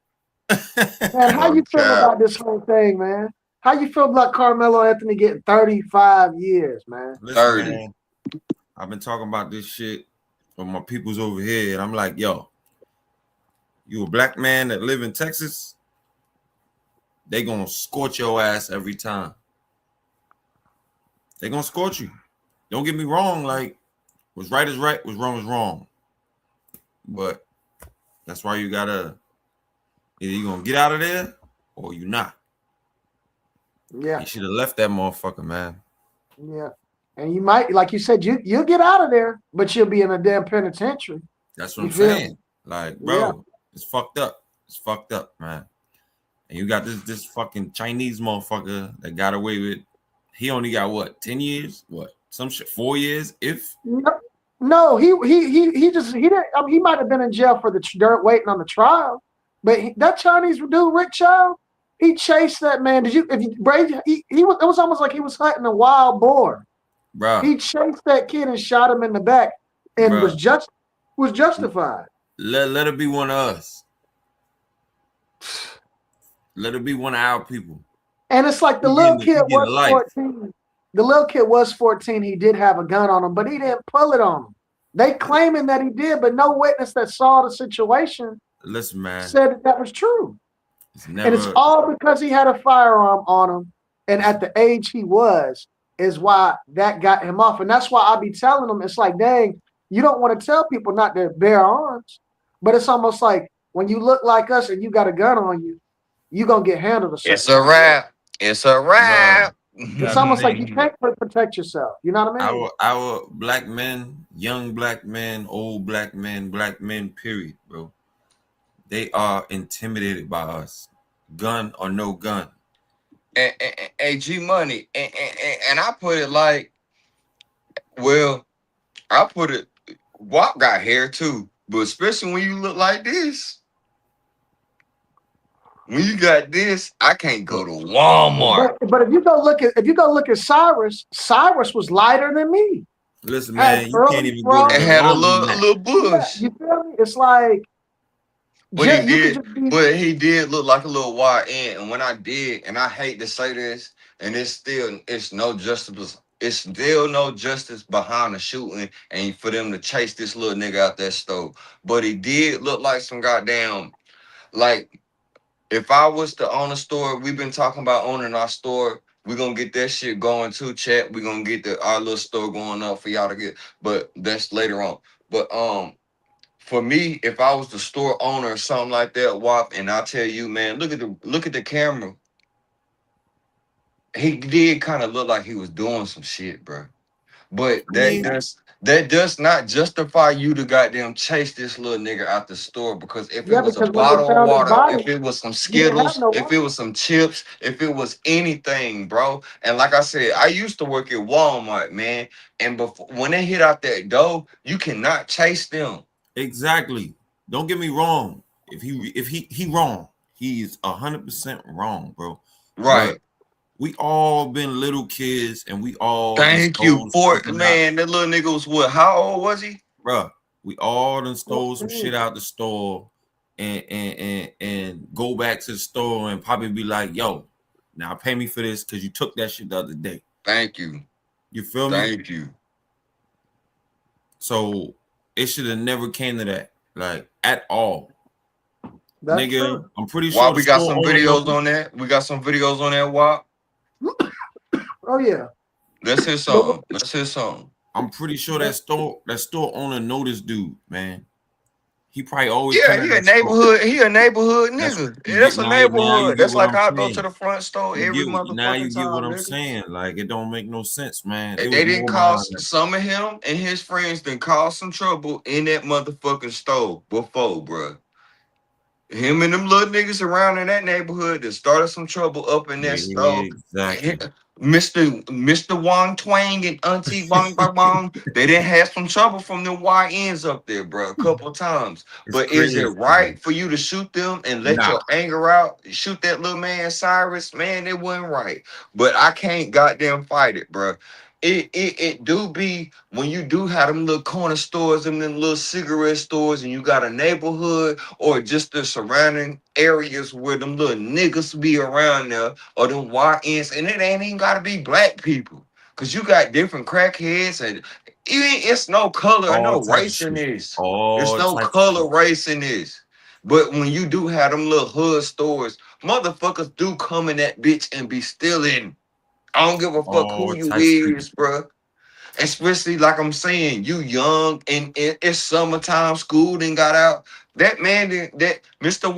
Man, how No you feel cap. about this whole thing, man? How you feel about Carmelo Anthony getting 35 years, man? Listen, 30. man, I've been talking about this shit with my peoples over here, and I'm like, yo, you a black man that live in Texas, they gonna scorch your ass every time. They gonna scorch you. Don't get me wrong, like, what's right is right, what's wrong is wrong. But that's why you gotta, either you gonna get out of there or you not. Yeah. You should have left that motherfucker, man. Yeah. And you might, like you said, you'll get out of there, but you'll be in a damn penitentiary. That's what I'm saying. Like, bro, it's fucked up. It's fucked up, man. And you got this fucking Chinese motherfucker that got away with. He only got what, 10 years? What? Some shit, 4 years? If no, he didn't. I mean, he might have been in jail for waiting on the trial, but that Chinese dude, Rick Chow, he chased that man. Brady? It was almost like he was hunting a wild boar. Bruh. He chased that kid and shot him in the back, and was justified. Let it be one of us. Let it be one of our people. And it's like the little kid was 14. The little kid was 14. He did have a gun on him, but he didn't pull it on him. They claiming that he did, but no witness that saw the situation said that was true. And it's all because he had a firearm on him, and at the age he was is why that got him off. And that's why I be telling them, it's like, dang, you don't want to tell people not to bear arms, but it's almost like when you look like us and you got a gun on you, you're going to get handled. It's a wrap. It's a wrap. It's almost like you can't protect yourself. You know what I mean? Our black men, young black men, old black men, period, bro. They are intimidated by us, gun or no gun. And G Money, and I put it like, well, WAP got hair too, but especially when you look like this. When you got this, I can't go to Walmart. But if you go look at Cyrus was lighter than me. Listen, Had man, you can't early even go to It the scrubs. had a laundromat. little Yeah, bush. you feel me? It's like But he you could did, just be. but he did look like a little wild ant. And when I did, and I hate to say this, and it's no justice. It's still no justice behind the shooting, and for them to chase this little nigga out that stove. But he did look like some goddamn like if I was to own a store, we've been talking about owning our store. We're gonna get that shit going too, chat. We're gonna get our little store going up for y'all to get, but that's later on. But for me, if I was the store owner or something like that, WAP, and I tell you, man, look at the camera. He did kind of look like he was doing some shit, bro. But I mean, that does not justify you to goddamn chase this little nigga out the store because if it Yeah, was a because when they bottle of found his water, body, if it was some he didn't have Skittles, no if water. it was some chips, if it was anything, bro. And like I said, I used to work at Walmart, man. And before when they hit out that door, you cannot chase them. exactly. Don't get me wrong. If he wrong, he's 100% wrong, bro. But Right. we all been little kids, and we all done Thank you stole for something out, man. That little nigga was what? How old was he? bro. We all done stole some 14. shit out the store, and go back to the store and probably be like, "Yo, now pay me for this because you took that shit the other day." Thank you. You feel me? Thank you. So it should have never came to that, like at all, That's nigga. true. I'm pretty Why sure the we got store some owner videos knows. on that? We got some videos on that. Why? Oh yeah. Let's hear But something. Let's hear something. I'm pretty sure but that store owner know this dude, man. He probably always Yeah, come at he a that store. neighborhood. He a neighborhood That's nigga. you Yeah, get that's a now you neighborhood. get That's what like I'm I go to saying. the front store every You motherfucking get what time, I'm nigga. saying. Like it don't make no sense, man. It If was they didn't more behind cause that. some of him and his friends didn't cause some trouble in that motherfucking store before, bruh. Him and them little niggas around in that neighborhood that started some trouble up in that store. Exactly. Mr. Wong Twang and Auntie Wong Bang Bong, they didn't have some trouble from them YNs up there, bro, a couple of times. It's But is it crazy, right man. for you to shoot them and let Nah. your anger out? Shoot that little man Cyrus, man, it wasn't right. But I can't goddamn fight it, bro. It do be when you do have them little corner stores, them little cigarette stores, and you got a neighborhood or just the surrounding areas where them little niggas be around there or them YNs, and it ain't even gotta be black people. Cause you got different crackheads and it's no color and All no type of race in shit. this. It's All no type of color shit. race in this. But when you do have them little hood stores, motherfuckers do come in that bitch and be stealing. I don't give a fuck who All you types of people. is, bro. Especially like I'm saying, you young and it's summertime, school then got out. That man that Mr.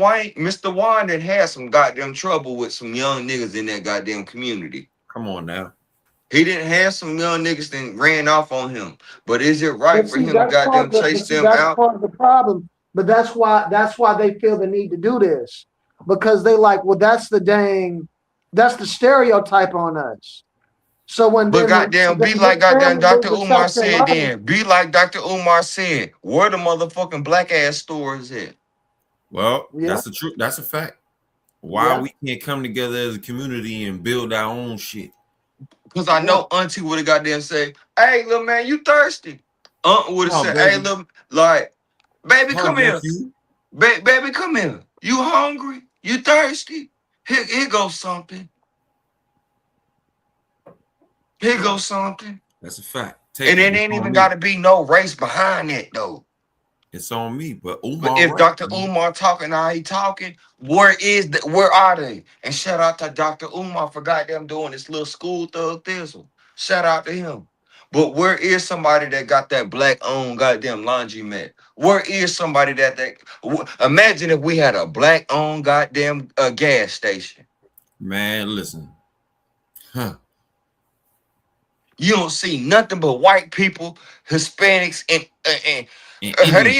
Wine that had some goddamn trouble with some young niggas in that goddamn community. Come on now. He didn't have some young niggas that ran off on him. But is it right for see, him to goddamn chase them that's out? part of the problem. But that's why they feel the need to do this. Because they like, well, that's the stereotype on us. So But goddamn, be like this goddamn family Dr. moved to Umar South said Carolina. then. Be like Dr. Umar said. Where the motherfucking black ass stores at? Well, Yeah, that's the truth. That's a fact. Why yeah. we can't come together as a community and build our own shit? Because I Yeah. know Auntie would have goddamn say, hey, little man, you thirsty? Aunt would have Oh, said, hey, baby. little, like, baby, Oh, come here. nephew. Baby, come here. You hungry? You thirsty? Here goes something. Here Yeah. goes something. That's a fact. Take And it. it It's ain't on even me. got to be no race behind that, though. It's on me. But But Umar if right, Dr. man. Umar talking how he talking, where are they? And shout out to Dr. Umar for goddamn doing this little school thug thistle. Shout out to him. But where is somebody that got that black owned goddamn laundromat? Where is somebody imagine if we had a black owned goddamn gas station. Man, listen. Huh. You don't see nothing but white people, Hispanics, and And Indians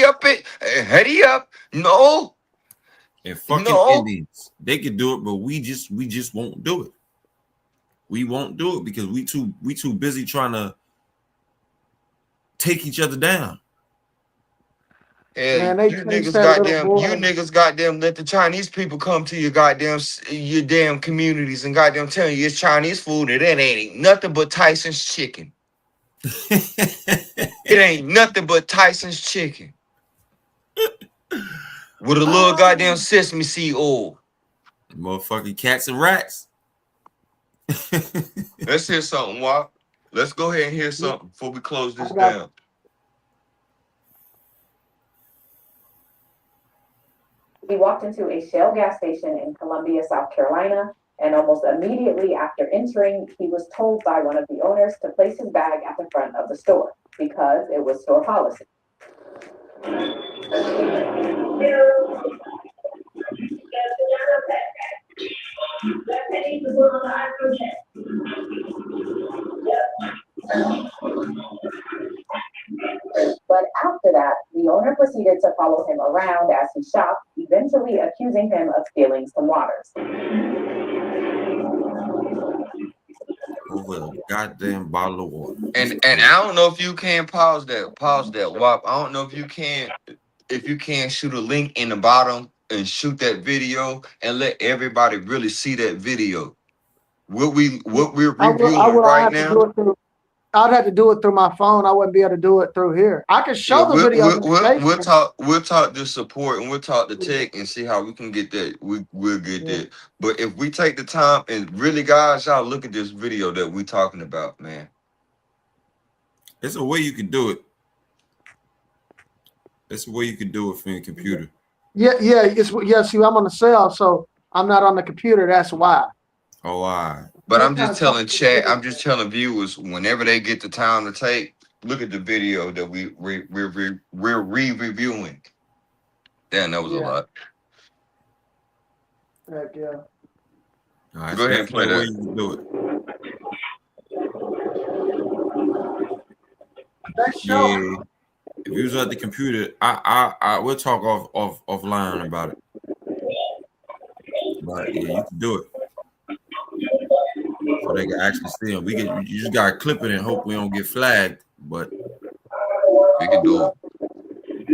hurry up. No, and fucking no. Indians. They could do it, but we just won't do it. We won't do it because we too busy trying to take each other down. Hey, Man, they you chased niggas that little goddamn, you boy. niggas goddamn let the Chinese people come to your goddamn, your damn communities and goddamn telling you it's Chinese food and it ain't nothing but Tyson's chicken. It ain't nothing but Tyson's chicken. With a little goddamn sesame seed oil. Motherfucking cats and rats. Let's hear something, Wop. Let's go ahead and hear something before we close this I got down. He walked into a Shell gas station in Columbia, South Carolina, and almost immediately after entering, he was told by one of the owners to place his bag at the front of the store because it was store policy. But after that, the owner proceeded to follow him around as he shopped, eventually accusing him of stealing some waters. Over a goddamn bottle of water. And I don't know if you can pause that, Wop. I don't know if you can shoot a link in the bottom and shoot that video and let everybody really see that video. What we're reviewing I right have to now. do it through. I'd have to do it through my phone. I wouldn't be able to do it through here. I can Yeah, show the videos in the station. we'll talk to support and we'll talk to tech and see how we can get that. We'll get that. But if we take the time and really, guys, y'all look at this video that we talking about, man. It's a way you can do it. It's a way you can do it from your computer. Yeah. See, I'm on the cell, so I'm not on the computer. That's why. Oh, why? But I'm just telling chat. I'm just telling viewers whenever they get the time to take, look at the video that we're re-reviewing. Damn, that was a lot. Heck yeah. All right, Go ahead and play the way that. you can do it. Yeah. If you was at the computer, I will talk offline about it. But yeah, you can do it. So they can actually see them. You just gotta clip it and hope we don't get flagged. But we can do it.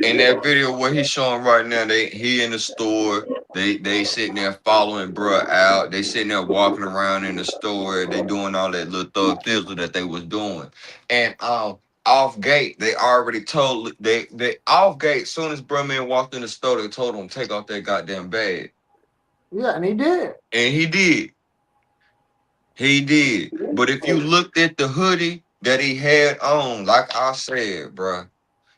In that video, what he's showing right now, he in the store. They sitting there following bruh out. They sitting there walking around in the store. They doing all that little thug thizzle that they was doing. And off gate, they already told they off gate. Soon as bruh man walked in the store, they told him take off that goddamn bag. Yeah, and he did. And he did. He did. But if you looked at the hoodie that he had on, like I said, bruh,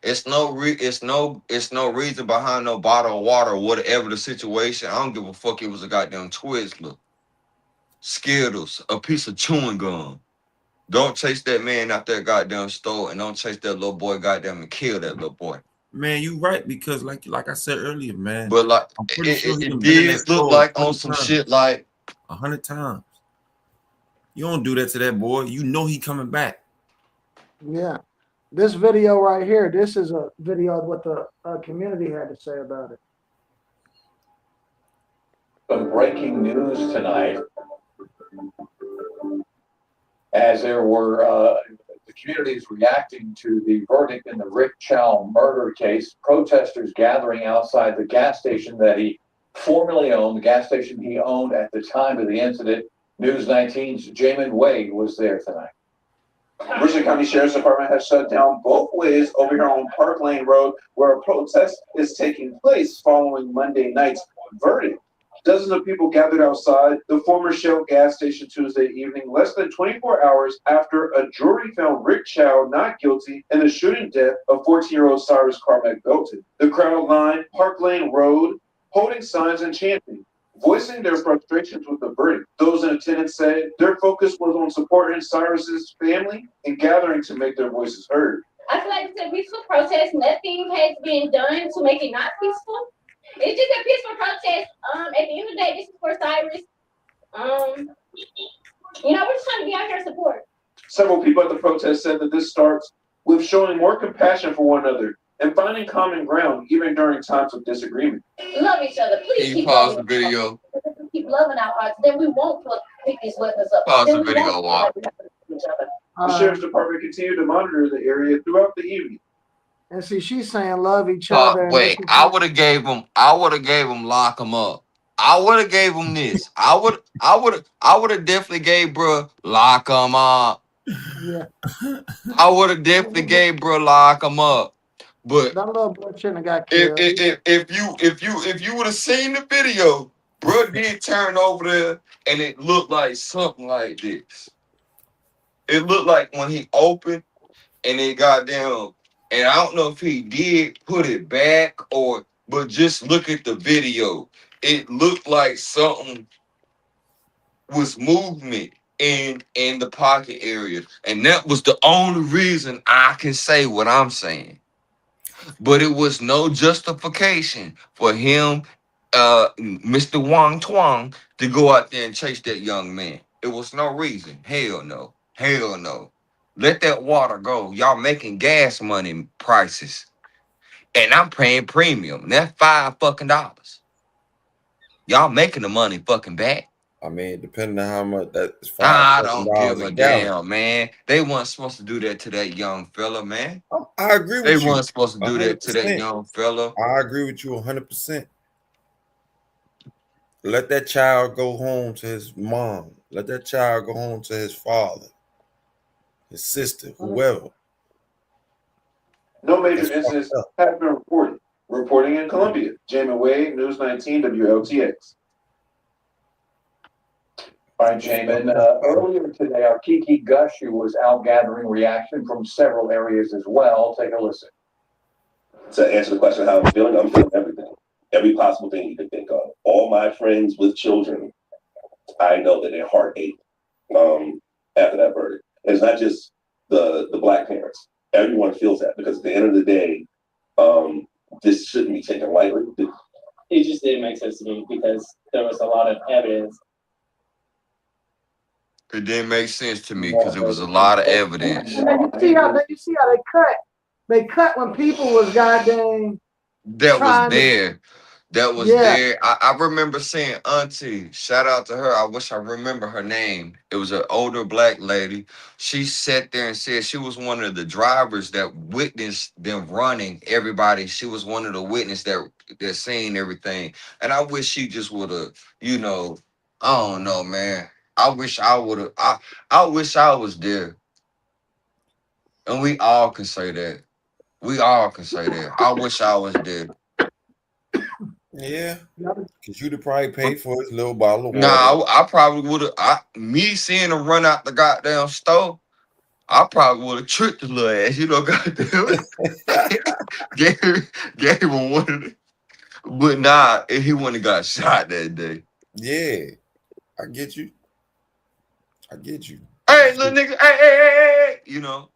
it's no reason behind no bottle of water or whatever the situation. I don't give a fuck. It was a goddamn Twizzler, Skittles, a piece of chewing gum. Don't chase that man out that goddamn store and don't chase that little boy goddamn and kill that little boy. Man, you right, because like I said earlier, man. But like I'm pretty sure it did look like on some shit like 100 times. You don't do that to that boy. You know he coming back. Yeah. This video right here, this is a video of what the community had to say about it. Some breaking news tonight, as there were the communities reacting to the verdict in the Rick Chow murder case. Protesters gathering outside the gas station that he formerly owned, the gas station he owned at the time of the incident. News 19's Jamin Wade was there tonight. Richland County Sheriff's Department has shut down both ways over here on Park Lane Road, where a protest is taking place following Monday night's verdict. Dozens of people gathered outside the former Shell gas station Tuesday evening, less than 24 hours after a jury found Rick Chow not guilty in the shooting death of 14-year-old Cyrus Carmack Belton. The crowd lined Park Lane Road, holding signs and chanting, voicing their frustrations with the verdict. Those in attendance said their focus was on supporting Cyrus's family and gathering to make their voices heard. I feel like it's a peaceful protest. Nothing has been done to make it not peaceful. It's just a peaceful protest. At the end of the day, this is for Cyrus. We're just trying to be out here to support. Several people at the protest said that this starts with showing more compassion for one another and finding common ground even during times of disagreement. Love each other. Please keep pause the video. Keep loving our hearts. Then we won't pick these weapons up. Pause the video, Walt. The Sheriff's Department continued to monitor the area throughout the evening. And see, she's saying love each other. And Wait, I would have gave him lock him up. I would have gave him this. I would have definitely gave bro lock him up. Yeah. I would have definitely gave bro lock him up. But that little boy shouldn't have got killed. If you would have seen the video, bro did turn over there and it looked like something like this. It looked like when he opened and it got down, and I don't know if he did put it back but just look at the video. It looked like something was movement in the pocket area, and that was the only reason I can say what I'm saying. But it was no justification for him, Mr. Wang Twang, to go out there and chase that young man. It was no reason. Hell no. Hell no. Let that water go. Y'all making gas money prices. And I'm paying premium. That's $5 fucking. Y'all making the money fucking back. I mean, depending on how much that's I $5 don't give a gallon. damn, man. They weren't supposed to do that to that young fella, man. I agree with They you. weren't supposed to do 100%. that to that young fella. I agree with you 100%. Let that child go home to his mom. Let that child go home to his father, his sister, whoever. No major incidents have been reported. Reporting in Colombia, Jamin Wade, News 19 WLTX. All right, Jamin. Earlier today, our Kiki Gushu was out gathering reaction from several areas as well. Take a listen. To answer the question how I'm feeling everything. Every possible thing you could think of. All my friends with children, I know that their heart ached after that verdict. And it's not just the black parents. Everyone feels that because at the end of the day, this shouldn't be taken lightly. It just didn't make sense to me because there was a lot of evidence. It didn't make sense to me because it was a lot of evidence. You see how they cut when people was goddamn That was there. That was there. I remember seeing Auntie. Shout out to her. I wish I remember her name. It was an older black lady. She sat there and said she was one of the drivers that witnessed them running everybody. She was one of the witnesses that seen everything. And I wish she just would have, I don't know, man. I wish I would have. I wish I was there. And we all can say that. We all can say that. I wish I was there. Yeah, because you'd have probably paid for his little bottle of water. Nah, I probably would have. Me seeing him run out the goddamn store, I probably would have tricked the little ass. Goddamn it. gave him one of them. But nah, he wouldn't have got shot that day. Yeah, I get you. Hey, little nigga, hey.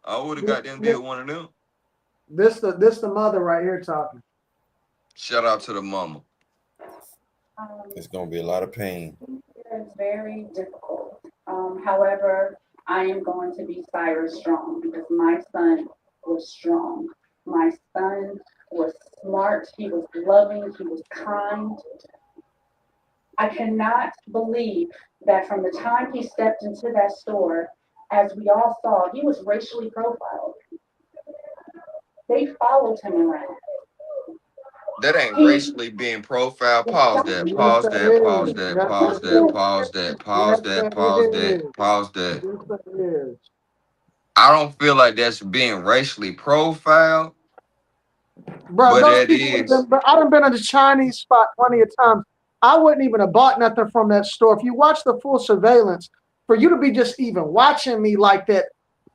I would have got them did one of them. This the mother right here talking. Shout out to the mama. It's gonna be a lot of pain. It's very difficult. However, I am going to be Cyrus strong because my son was strong. My son was smart. He was loving. He was kind. I cannot believe that from the time he stepped into that store, as we all saw, he was racially profiled. They followed him around. That ain't racially being profiled. Pause that. I don't feel like that's being racially profiled. Bro, those people, I done been in the Chinese spot plenty of times. I wouldn't even have bought nothing from that store. If you watch the full surveillance, for you to be just even watching me like that,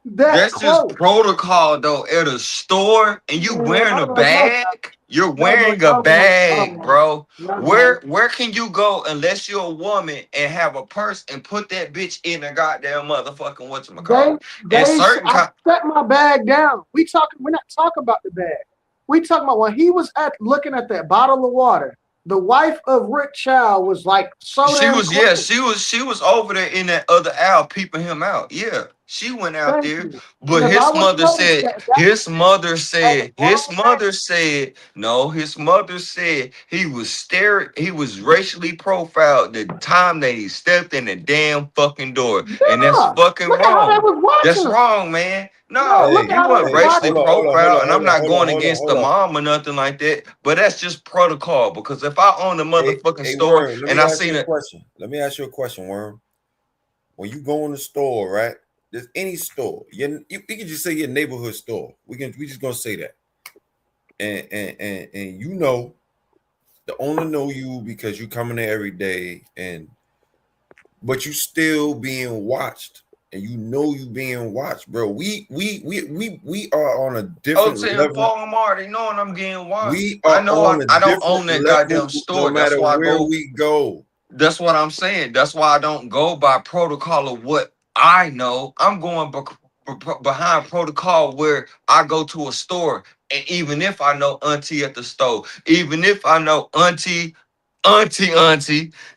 that's just protocol though at a store, and you wearing a bag. You're wearing a bag, bro. Where can you go unless you're a woman and have a purse and put that bitch in a goddamn motherfucking whatchamacallit? I set my bag down. We're not talking about the bag. We talking about when he was looking at that bottle of water. The wife of Rick Chow was like so. She was over there in that other aisle peeping him out. Yeah. She went out Thank there, you. but Because I would notice that. his mother As a said, grown man, no, his mother said he was racially profiled the time that he stepped in the damn fucking door. And that's yeah. fucking Look at how they wrong. was watching That's him. wrong, man. No, No, look Hey, at he how they wasn't was hey, racially watching him. profiled, and I'm not going against hold the on. mom or nothing like that. But that's just protocol. Because if I own a motherfucking Hey, store Worm, let and me I ask seen you a it, question. Let me ask you a question, Worm. When you go in the store, right? There's any store. You can just say your neighborhood store. We just gonna say that. And you know the owner know you because you come in there every day, but you still being watched, and you know you being watched, bro. We are on a different Hotel and level. Walmart, they knowing I'm getting watched. We I are know on a I don't different own that level, goddamn no store. That's matter why I where go. we go. That's what I'm saying. That's why I don't go by protocol of what I know. I'm going behind protocol where I go to a store, and even if I know auntie at the store, even if I know auntie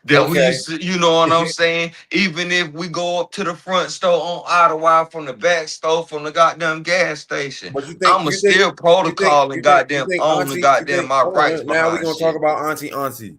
that we Okay, used to, you know what I'm saying? Even if we go up to the front store on Ottawa from the back store from the goddamn gas station, but I'ma still protocol and you goddamn think own the Auntie, goddamn my hold rights on, now we behind gonna talk shit. about Auntie.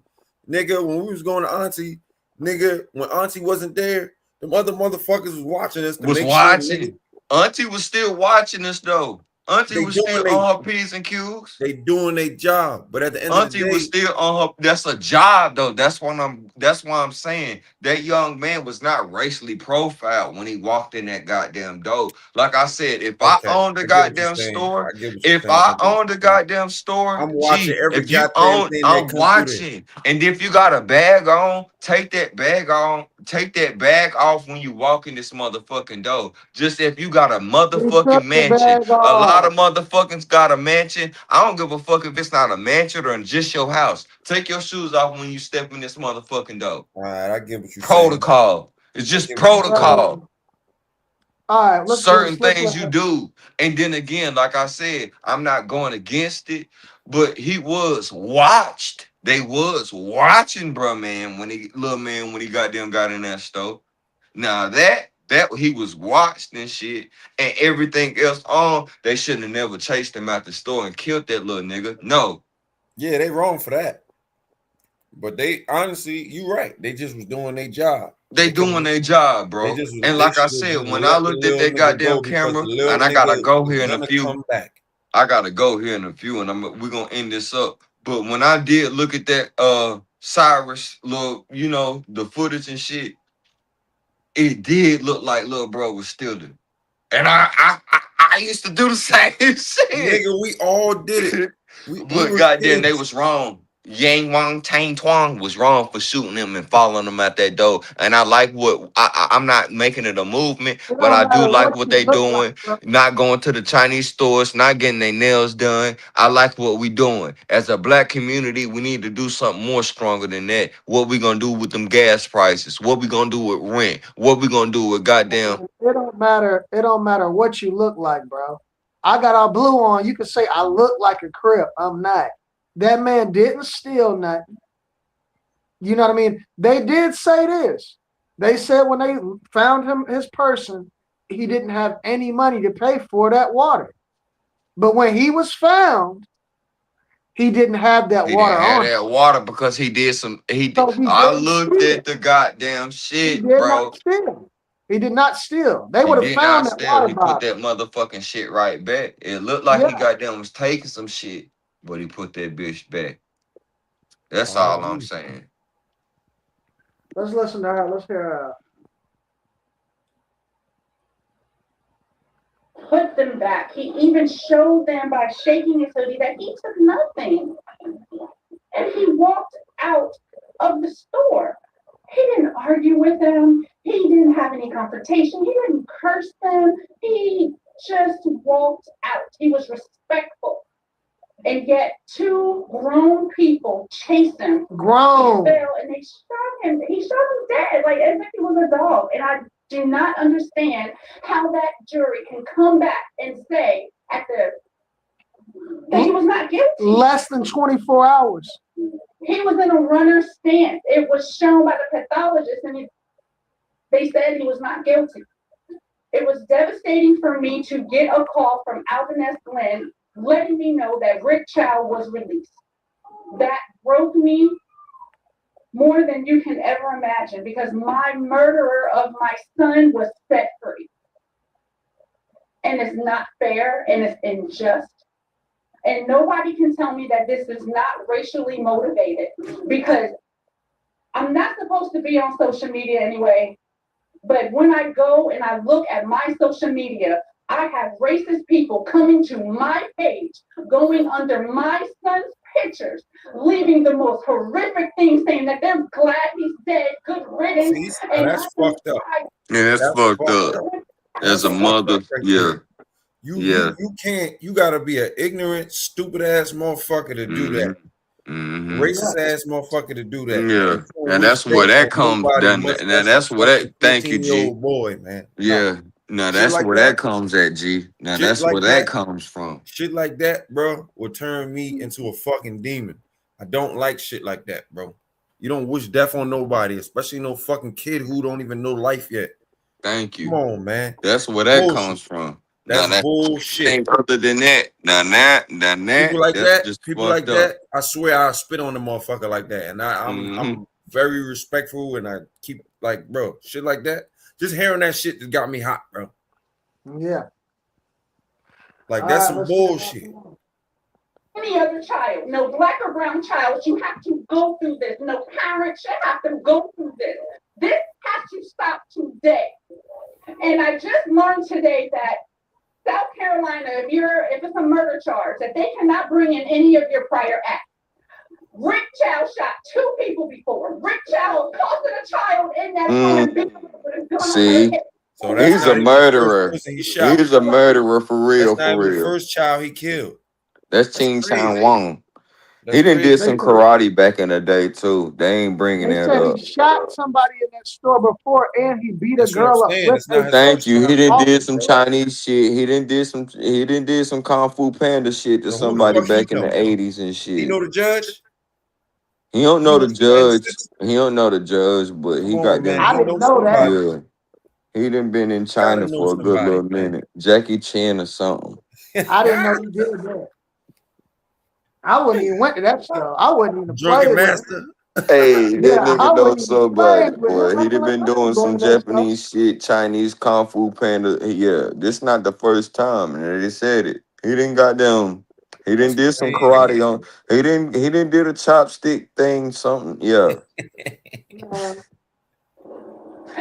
Nigga, when we was going to Auntie, nigga, when Auntie wasn't there, them other motherfuckers was watching us to Was make sure, nigga, watching. Auntie was still watching us though. Auntie they was doing still on her P's and Q's. they doing their job. But at the end of the Auntie was day, still on her. That's a job though. That's why I'm saying that young man was not racially profiled when he walked in that goddamn door. Like I said, if I okay, own the I get what you're goddamn saying. store, I get what you're if saying. I own the goddamn store, I'm watching gee, every if you goddamn own, thing that I'm come through there. watching. And if you got a bag on, take that bag on, take that bag off when you walk in this motherfucking door. Just if you got a He took motherfucking the mansion, bag a lot of off. motherfuckers got a mansion. I don't give a fuck if it's not a mansion or just your house. Take your shoes off when you step in this motherfucking door. All right, I get what you're saying. Protocol. It's I just get what you're saying. protocol. All right, Certain let's things you do. And then again, like I said, I'm not going against it, but he was watched. They was watching, bro, man, when he got in that store. Now that he was watched and shit and everything else on, they shouldn't have never chased him out the store and killed that little nigga. No. Yeah, they wrong for that. But they honestly, you right. They just was doing their job. They doing their job, They bro. just And they like I should have said, just when I let the looked at little that nigga go goddamn because the camera, little and I gotta nigga go was here in a gonna few. come back. I gotta go here in a few, and we're gonna end this up. But when I did look at that Cyrus little, the footage and shit, it did look like little bro was stealing. And I used to do the same shit. Nigga, we all did it. We But was goddamn, they kids. was wrong. Yang Wang Tang Twang was wrong for shooting him and following him at that door. And I like what I'm not making it a movement, It but don't I do matter like what what you they look like, doing. bro. Not going to the Chinese stores, not getting their nails done. I like what we doing. As a black community, we need to do something more stronger than that. What we gonna do with them gas prices? What we gonna do with rent? What we gonna do with goddamn? It don't matter. It don't matter what you look like, bro. I got all blue on. You can say I look like a Crip. I'm not. That man didn't steal nothing. You know what I mean? They did say this. They said when they found his person, he didn't have any money to pay for that water. But when he was found, he didn't have that He didn't water have on him. that water because he did some. So he I didn't looked steal. at the goddamn He shit, did not bro. steal. He did not steal. They He would have did not found that steal. water He put bottle. that motherfucking shit right back. It looked like he Yeah. goddamn was taking some shit, but he put that bitch back. That's I all I'm agree. saying. Let's listen to her. Let's hear her. Put them back. He even showed them by shaking his hoodie that he took nothing. And he walked out of the store. He didn't argue with them. He didn't have any confrontation. He didn't curse them. He just walked out. He was respectful. And yet, two grown people chased him. Grown. He fell and they shot him. He shot him dead, like as if he was a dog. And I do not understand how that jury can come back and say that he was not guilty. Less than 24 hours. He was in a runner's stance. It was shown by the pathologist, and they said he was not guilty. It was devastating for me to get a call from Albanese Glenn letting me know that Rick Chow was released. That broke me more than you can ever imagine because my murderer of my son was set free. And it's not fair and it's unjust. And nobody can tell me that this is not racially motivated because I'm not supposed to be on social media anyway. But when I go and I look at my social media, I have racist people coming to my page, going under my son's pictures, leaving the most horrific things, saying that they're glad he's dead, good riddance. And that's fucked up. Yeah, that's fucked up. As a mother, yeah. You gotta be an ignorant, stupid ass motherfucker to do that. Racist ass motherfucker to do that. Yeah, and that's where that comes. Now that's where that. Thank you, G. Boy, man. Yeah. Now that's where that comes at, G. Now that's where that comes from. Shit like that, bro, will turn me into a fucking demon. I don't like shit like that, bro. You don't wish death on nobody, especially no fucking kid who don't even know life yet. Thank you. Come on, man. That's where that comes from. That's bullshit. Other than that, people like that, just people like that, I swear I spit on the motherfucker like that. And I'm very respectful and I keep like, bro, shit like that. Just hearing that shit just got me hot, bro. Yeah. Like that's some bullshit. Any other child, no black or brown child, you have to go through this. No parent should have to go through this. This has to stop today. And I just learned today that South Carolina, if it's a murder charge, that they cannot bring in any of your prior acts. Rick Chow shot 2 people before. Rick Chow accosted a child in that home. See, so he's a murderer. He's a murderer for real. That's not for the real. first child he killed. That's Teen Chan Wong. He done did some karate back in the day too. They ain't bringing They that said up. he shot somebody in that store before, and he beat a girl up. Thank you. He didn't did some Chinese shit. He didn't did some Kung Fu Panda shit to somebody back in the 80s and shit. You know the judge? He don't know the judge. He don't know the judge, but he got them. I didn't know that. Yeah. He done been in China for a good little minute. Jackie Chan or something. I didn't know he did that. I wouldn't even went to that store. I wouldn't even Drunken play master. Hey, that I nigga know wouldn't even somebody, play with boy. him. He done been doing some Japanese shit, Chinese Kung Fu Panda. Yeah, this not the first time, and they said it. He didn't goddamn. He didn't did some karate on. He didn't did a chopstick thing, something. Yeah.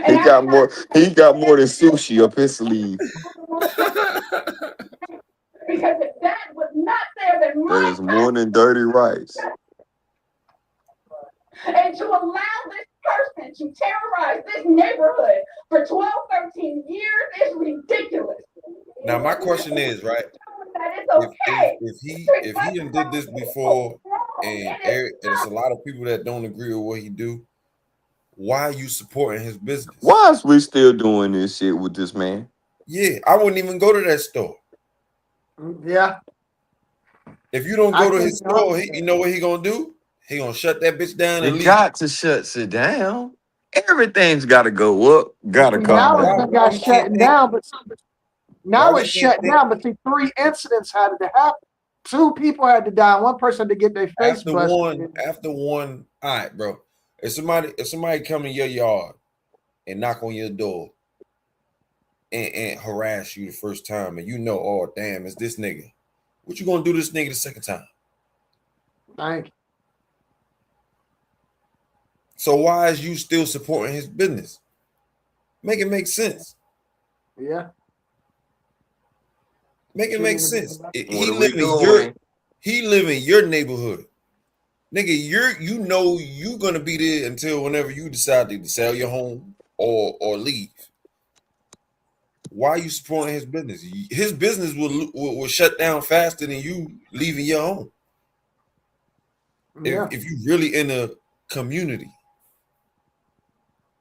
He got more than sushi up his sleeve. Because if that was not there, then There's more than dirty rice. And to allow this person to terrorize this neighborhood for 12, 13 years is ridiculous. Now my question is, right? That it's okay. If he done did this before, and there's a lot of people that don't agree with what he do, why are you supporting his business? Why is we still doing this shit with this man? Yeah, I wouldn't even go to that store. Yeah. If you don't go to his store, you know what he gonna do? He gonna shut that bitch down and He leave. got to shut it down. Everything's got to go up. Got to come Now down. it's got shutting down, but now it's shut down. But see, 3 incidents had to happen. 2 people had to die. 1 person had to get their face busted. After one, all right, bro. If somebody come in your yard and knock on your door and harass you the first time, and you know, oh damn, it's this nigga. What you gonna do to this nigga the second time? Thank you. So why is you still supporting his business? Make it make sense. Yeah. Make it make sense. He live in your neighborhood. Nigga, you know you gonna be there until whenever you decide to sell your home or leave. Why are you supporting his business? His business will shut down faster than you leaving your home. Yeah. If you really in a community.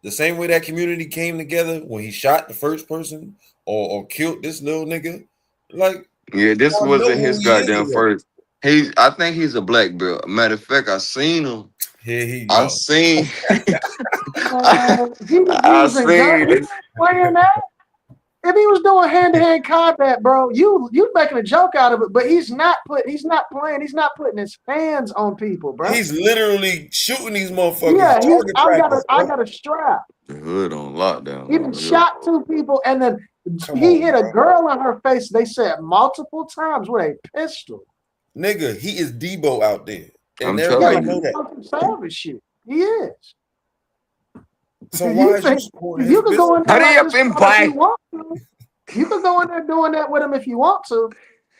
The same way that community came together when he shot the first person or killed this little nigga. Like, yeah, this wasn't his goddamn first. I think he's a black belt. Matter of fact, I seen him. Here he go. I seen. He was I seen it. playing that. if he was doing hand-to-hand combat, bro, you making a joke out of it, but he's not putting his hands on people, bro. He's literally shooting these motherfuckers. Yeah, Target practice, I got a strap. The hood on lockdown. He done shot 2 people, and then he hit a girl in her face. They said multiple times with a pistol. Nigga, he is Debo out there, and I'm everybody telling know you. that. Some savage shit. He is. So why is you think supporting you his could go in there Hurry like up this and if you buy. want to? You could go in there doing that with him if you want to.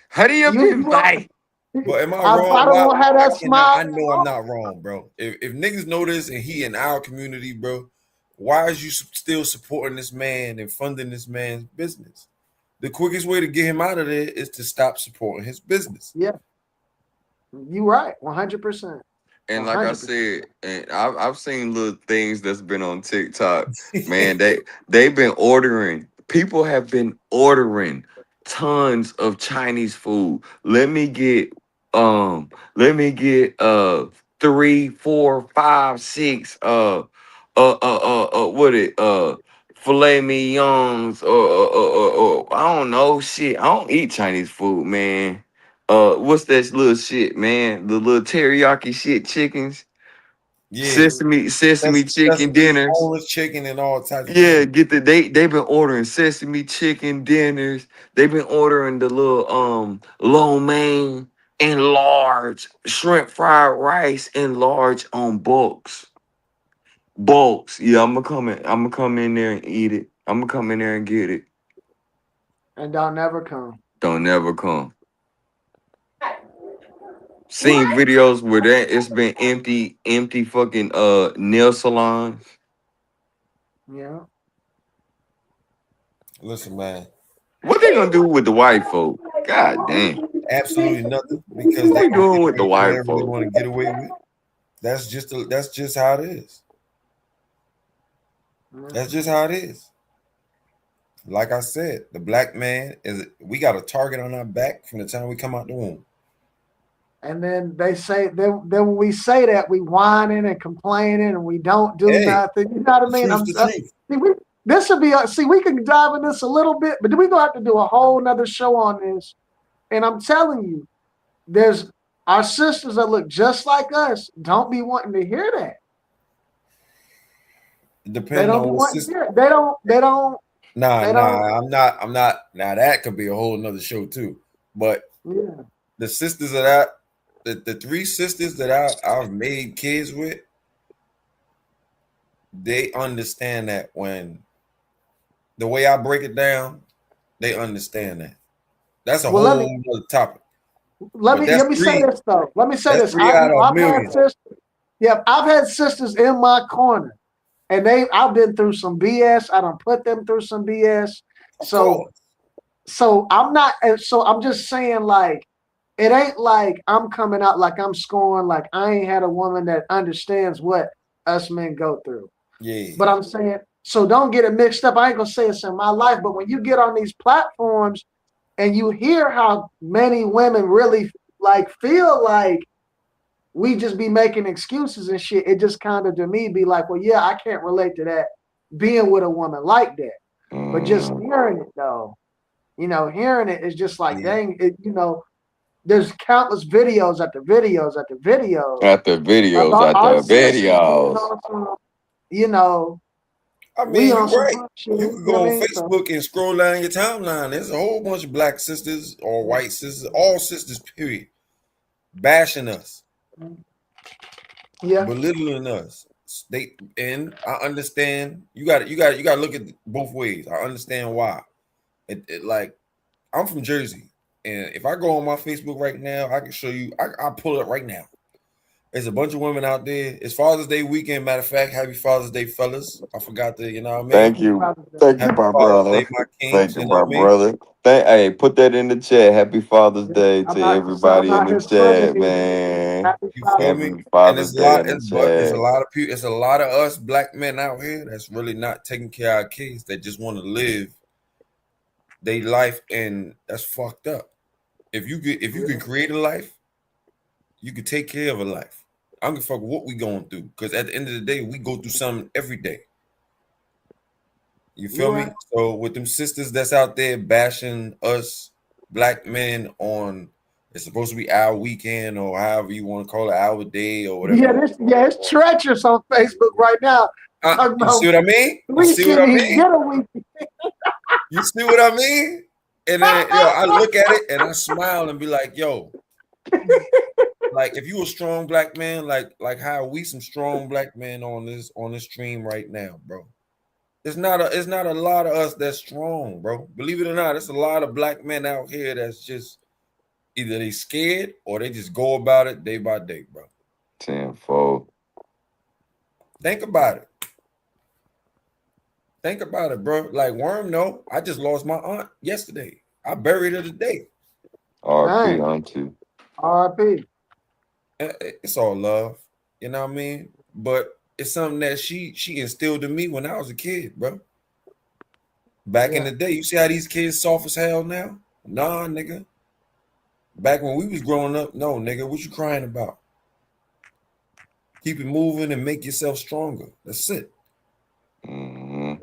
Hurry up and buy. But am I I wrong? don't want to have that smile. I know I'm not wrong, bro. If niggas know this and he in our community, bro, why is you still supporting this man and funding this man's business? The quickest way to get him out of there is to stop supporting his business. Yeah, you right, 100%. And like I said, and I've seen little things that's been on TikTok. Man, they've been ordering. People have been ordering tons of Chinese food. Let me get 3, 4, 5, 6 what it filet mignons or I don't know shit. I don't eat Chinese food, man. What's that little shit, man? The little teriyaki shit chickens. Yeah. Sesame chicken dinners. Boneless chicken and all types of Yeah, shit. they've been ordering sesame chicken dinners. They've been ordering the little lo mein and large shrimp fried rice and large on bulks. Bulks. Yeah, I'm gonna come in there and eat it. I'm gonna come in there and get it. And don't never come. Don't never come. Seen videos where it's been empty fucking nail salons. Yeah. Listen, man. What they gonna do with the white folk? God damn. Absolutely nothing, because What they we can doing get with the away with white whatever they folk? want to get away with. That's just how it is. That's just how it is. Like I said, the black man we got a target on our back from the time we come out the womb. And then they say then when we say that, we whining and complaining and we don't do nothing. You know what I mean? This would be we can dive in this a little bit, but we're gonna have to do a whole nother show on this. And I'm telling you, there's our sisters that look just like us don't be wanting to hear that. They don't be wanting to hear it. They don't. I'm not. Now that could be a whole nother show too. But yeah, the sisters that the 3 sisters that I've made kids with, they understand that when the way I break it down, they understand that. That's a whole other topic. Let me say this though. Let me say this. 3 out of a million. I've had sisters in my corner, and I've been through some BS. I done put them through some BS. So I'm not. So I'm just saying, like, it ain't like I'm coming out like I'm scoring. Like I ain't had a woman that understands what us men go through. Yeah. But I'm saying, so don't get it mixed up. I ain't gonna say it's in my life, but when you get on these platforms and you hear how many women really like feel like we just be making excuses and shit, it just kind of to me be like, well, yeah, I can't relate to that being with a woman like that. But just hearing it though, hearing it is just like, dang, there's countless videos after videos after videos. After videos about after our sisters videos. I mean, you're right. You could go on Facebook and scroll down your timeline. There's a whole bunch of black sisters or white sisters, all sisters, period, bashing us, belittling us. And I understand. You got to look at both ways. I understand why. Like, I'm from Jersey, and if I go on my Facebook right now, I can show you. I'll pull it up right now. There's a bunch of women out there. It's Father's Day weekend. Matter of fact, happy Father's Day, fellas. I forgot to, you know what I mean? Thank you, my brother. My kings, Thank you, you know my what I mean? brother. Hey, put that in the chat. Happy Father's Day to everybody in the chat, man. You feel me? Happy Father's And Day in the there's a chat. lot of people. It's a lot of us black men out here that's really not taking care of our kids. That just want to live their life, and that's fucked up. If you can create a life, you can take care of a life. I don't give a fuck what we going through, because at the end of the day, we go through something every day. You feel me? So with them sisters that's out there bashing us black men on, it's supposed to be our weekend or however you want to call it, our day or whatever. Yeah, it's treacherous on Facebook right now. Talking You see about what I mean? You we see what can't I even mean? get a week. You see what I mean? And then I look at it and I smile and be like, yo, like if you a strong black man, like how we some strong black men on this stream right now, bro. It's not a lot of us that's strong, bro. Believe it or not, it's a lot of black men out here that's just either they scared or they just go about it day by day, bro. Tenfold. Think about it. Think about it, bro. Like Worm, no, I just lost my aunt yesterday. I buried her today. R.P. auntie. R.P. It's all love, you know what I mean? But it's something that she instilled in me when I was a kid, bro. Back in the day, you see how these kids soft as hell now? Nah, nigga. Back when we was growing up, no, nigga, what you crying about? Keep it moving and make yourself stronger. That's it. Mm-hmm.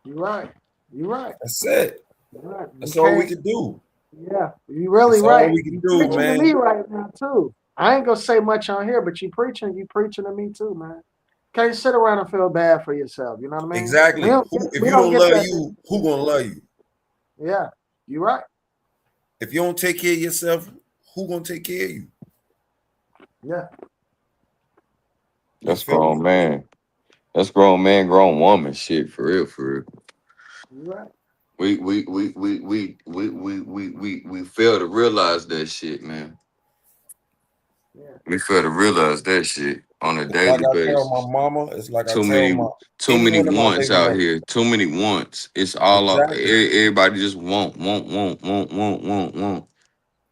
You're right. You're right. That's it. You're right. That's all we can do. Yeah, you're really That's right. all we can You do, preaching man. to me right now too. I ain't gonna say much on here, but you preaching to me too, man. Can't sit around and feel bad for yourself. You know what I mean? Exactly. If you don't love you, who gonna love you? Yeah, you're right. If you don't take care of yourself, who gonna take care of you? Yeah. That's grown man. That's grown man, grown woman shit, for real, for real. You're right. We fail to realize that shit, man. Yeah. We fail to realize that shit on a It's daily like I basis. tell my mama, it's like I Too tell many, my too any many one of my wants baby out mamas. here. Too many wants. It's all Exactly. everybody just want. We It's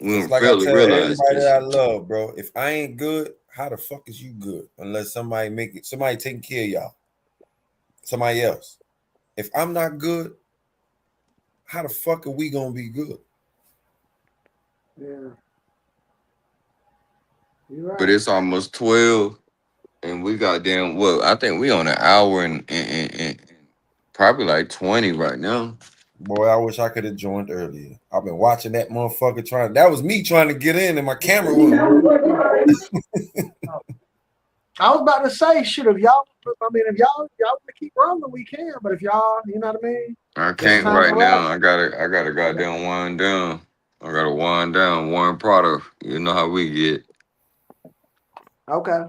don't like I fail to tell realize everybody this that I shit. love, bro. If I ain't good, how the fuck is you good? Unless somebody taking care of y'all. Somebody else. If I'm not good, how the fuck are we gonna be good? Yeah. You're right. But it's almost 12, and we got damn what? I think we on an hour and probably like 20 right now. Boy, I wish I could have joined earlier. I've been watching that motherfucker trying. That was me trying to get in, and my camera wouldn't work. I was about to say, shit, if y'all want to keep rolling, we can. But if y'all, you know what I mean? I It's can't time to right now. roll. I gotta goddamn wind down. I gotta wind down. Warren Potter. You know how we get. Okay.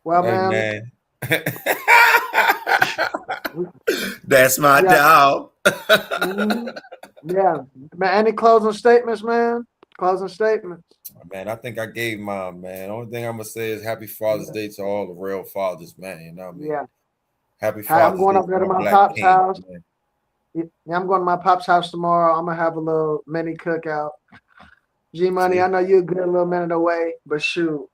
Well, Hey, man. That's my dog. Mm-hmm. Yeah. Man, any closing statements, man? Closing statements. Man, I think I gave mine, man. Only thing I'm gonna say is Happy Father's Day to all the real fathers, man. You know what I mean? Yeah. Happy I'm Father's going Day up there to to my my black pop's king, house. man. Yeah, I'm going to my pop's house tomorrow. I'm gonna have a little mini cookout. G Money, I know you're a good little minute away, but shoot.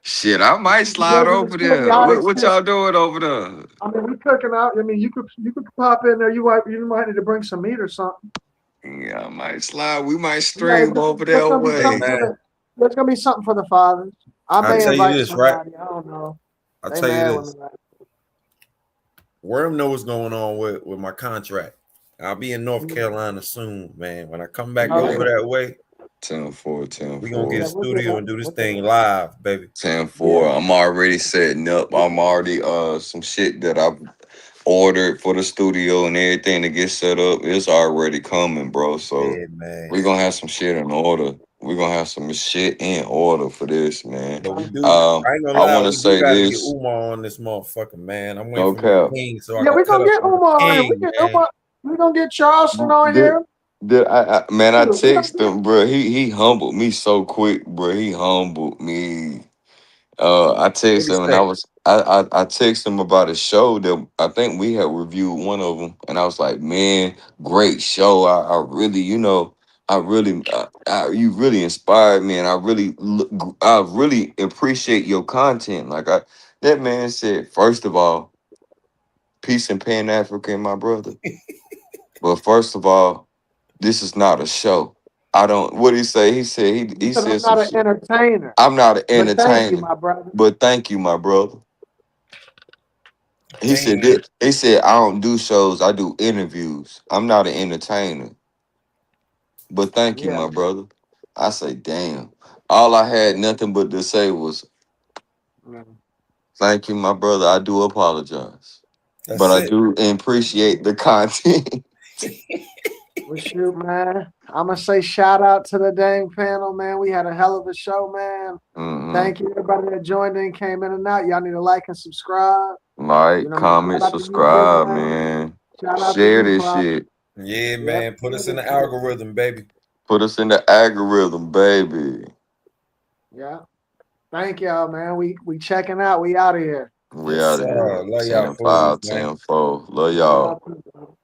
Shit, I might slide over there. What y'all doing over there? I mean, we cooking out. I mean, you could pop in there. You might need to bring some meat or something. Yeah, I might slide. We might Yeah, stream over there way. There's gonna be something for the fathers. I may tell you invite this, somebody. right? I don't know. I'll They tell you mad this. with me. Worm know what's going on with my contract. I'll be in North Carolina soon, man. When I come back over that way, 10-4, we gonna 10-4. get a studio and do this thing live, baby. 10-4. I'm already setting up. I'm already some shit that I've ordered for the studio and everything to get set up. It's already coming, bro. So man. we're gonna have some shit in order. We're gonna have some shit in order for this, man. But we do. I ain't gonna I lie. want to We do say got to get this. Umar on this motherfucker, man. I'm No waiting for my cap. king so I Yeah, can we're cut gonna up get on Umar the on here. king, man. We're gonna get Charleston on here. I text him, bro. He humbled me so quick, bro. He humbled me. I texted him and I texted him about a show that I think we had reviewed one of them, and I was like, man, great show. I really, you really inspired me, and I really appreciate your content. That man said, first of all, peace and Pan African, my brother. But first of all, this is not a show. I don't. What he say? He said he I'm said some not shit. an entertainer. I'm not an But thank you, entertainer, my brother. but thank you, my brother. He said that, he said I don't do shows, I do interviews. I'm not an entertainer. But thank you, Yeah. my brother. I say, damn. All I had nothing but to say was thank you, my brother. I do apologize. But I do appreciate the content. Well, shoot, man. I'm gonna say shout out to the dang panel, man. We had a hell of a show, man. Thank you, everybody that joined in, came in and out. Y'all need to like and subscribe. Like, You know, comment, shout out to you, big subscribe, man. man. Shout out to Share you, this Pop. shit. Yeah, man. Put us in the algorithm, baby. Put us in the algorithm, baby. Yeah. Thank y'all, man. We checking out. We out of here. We out of here. Love y'all 10-5, fools, man. 10-4. Love y'all. Y'all too, bro.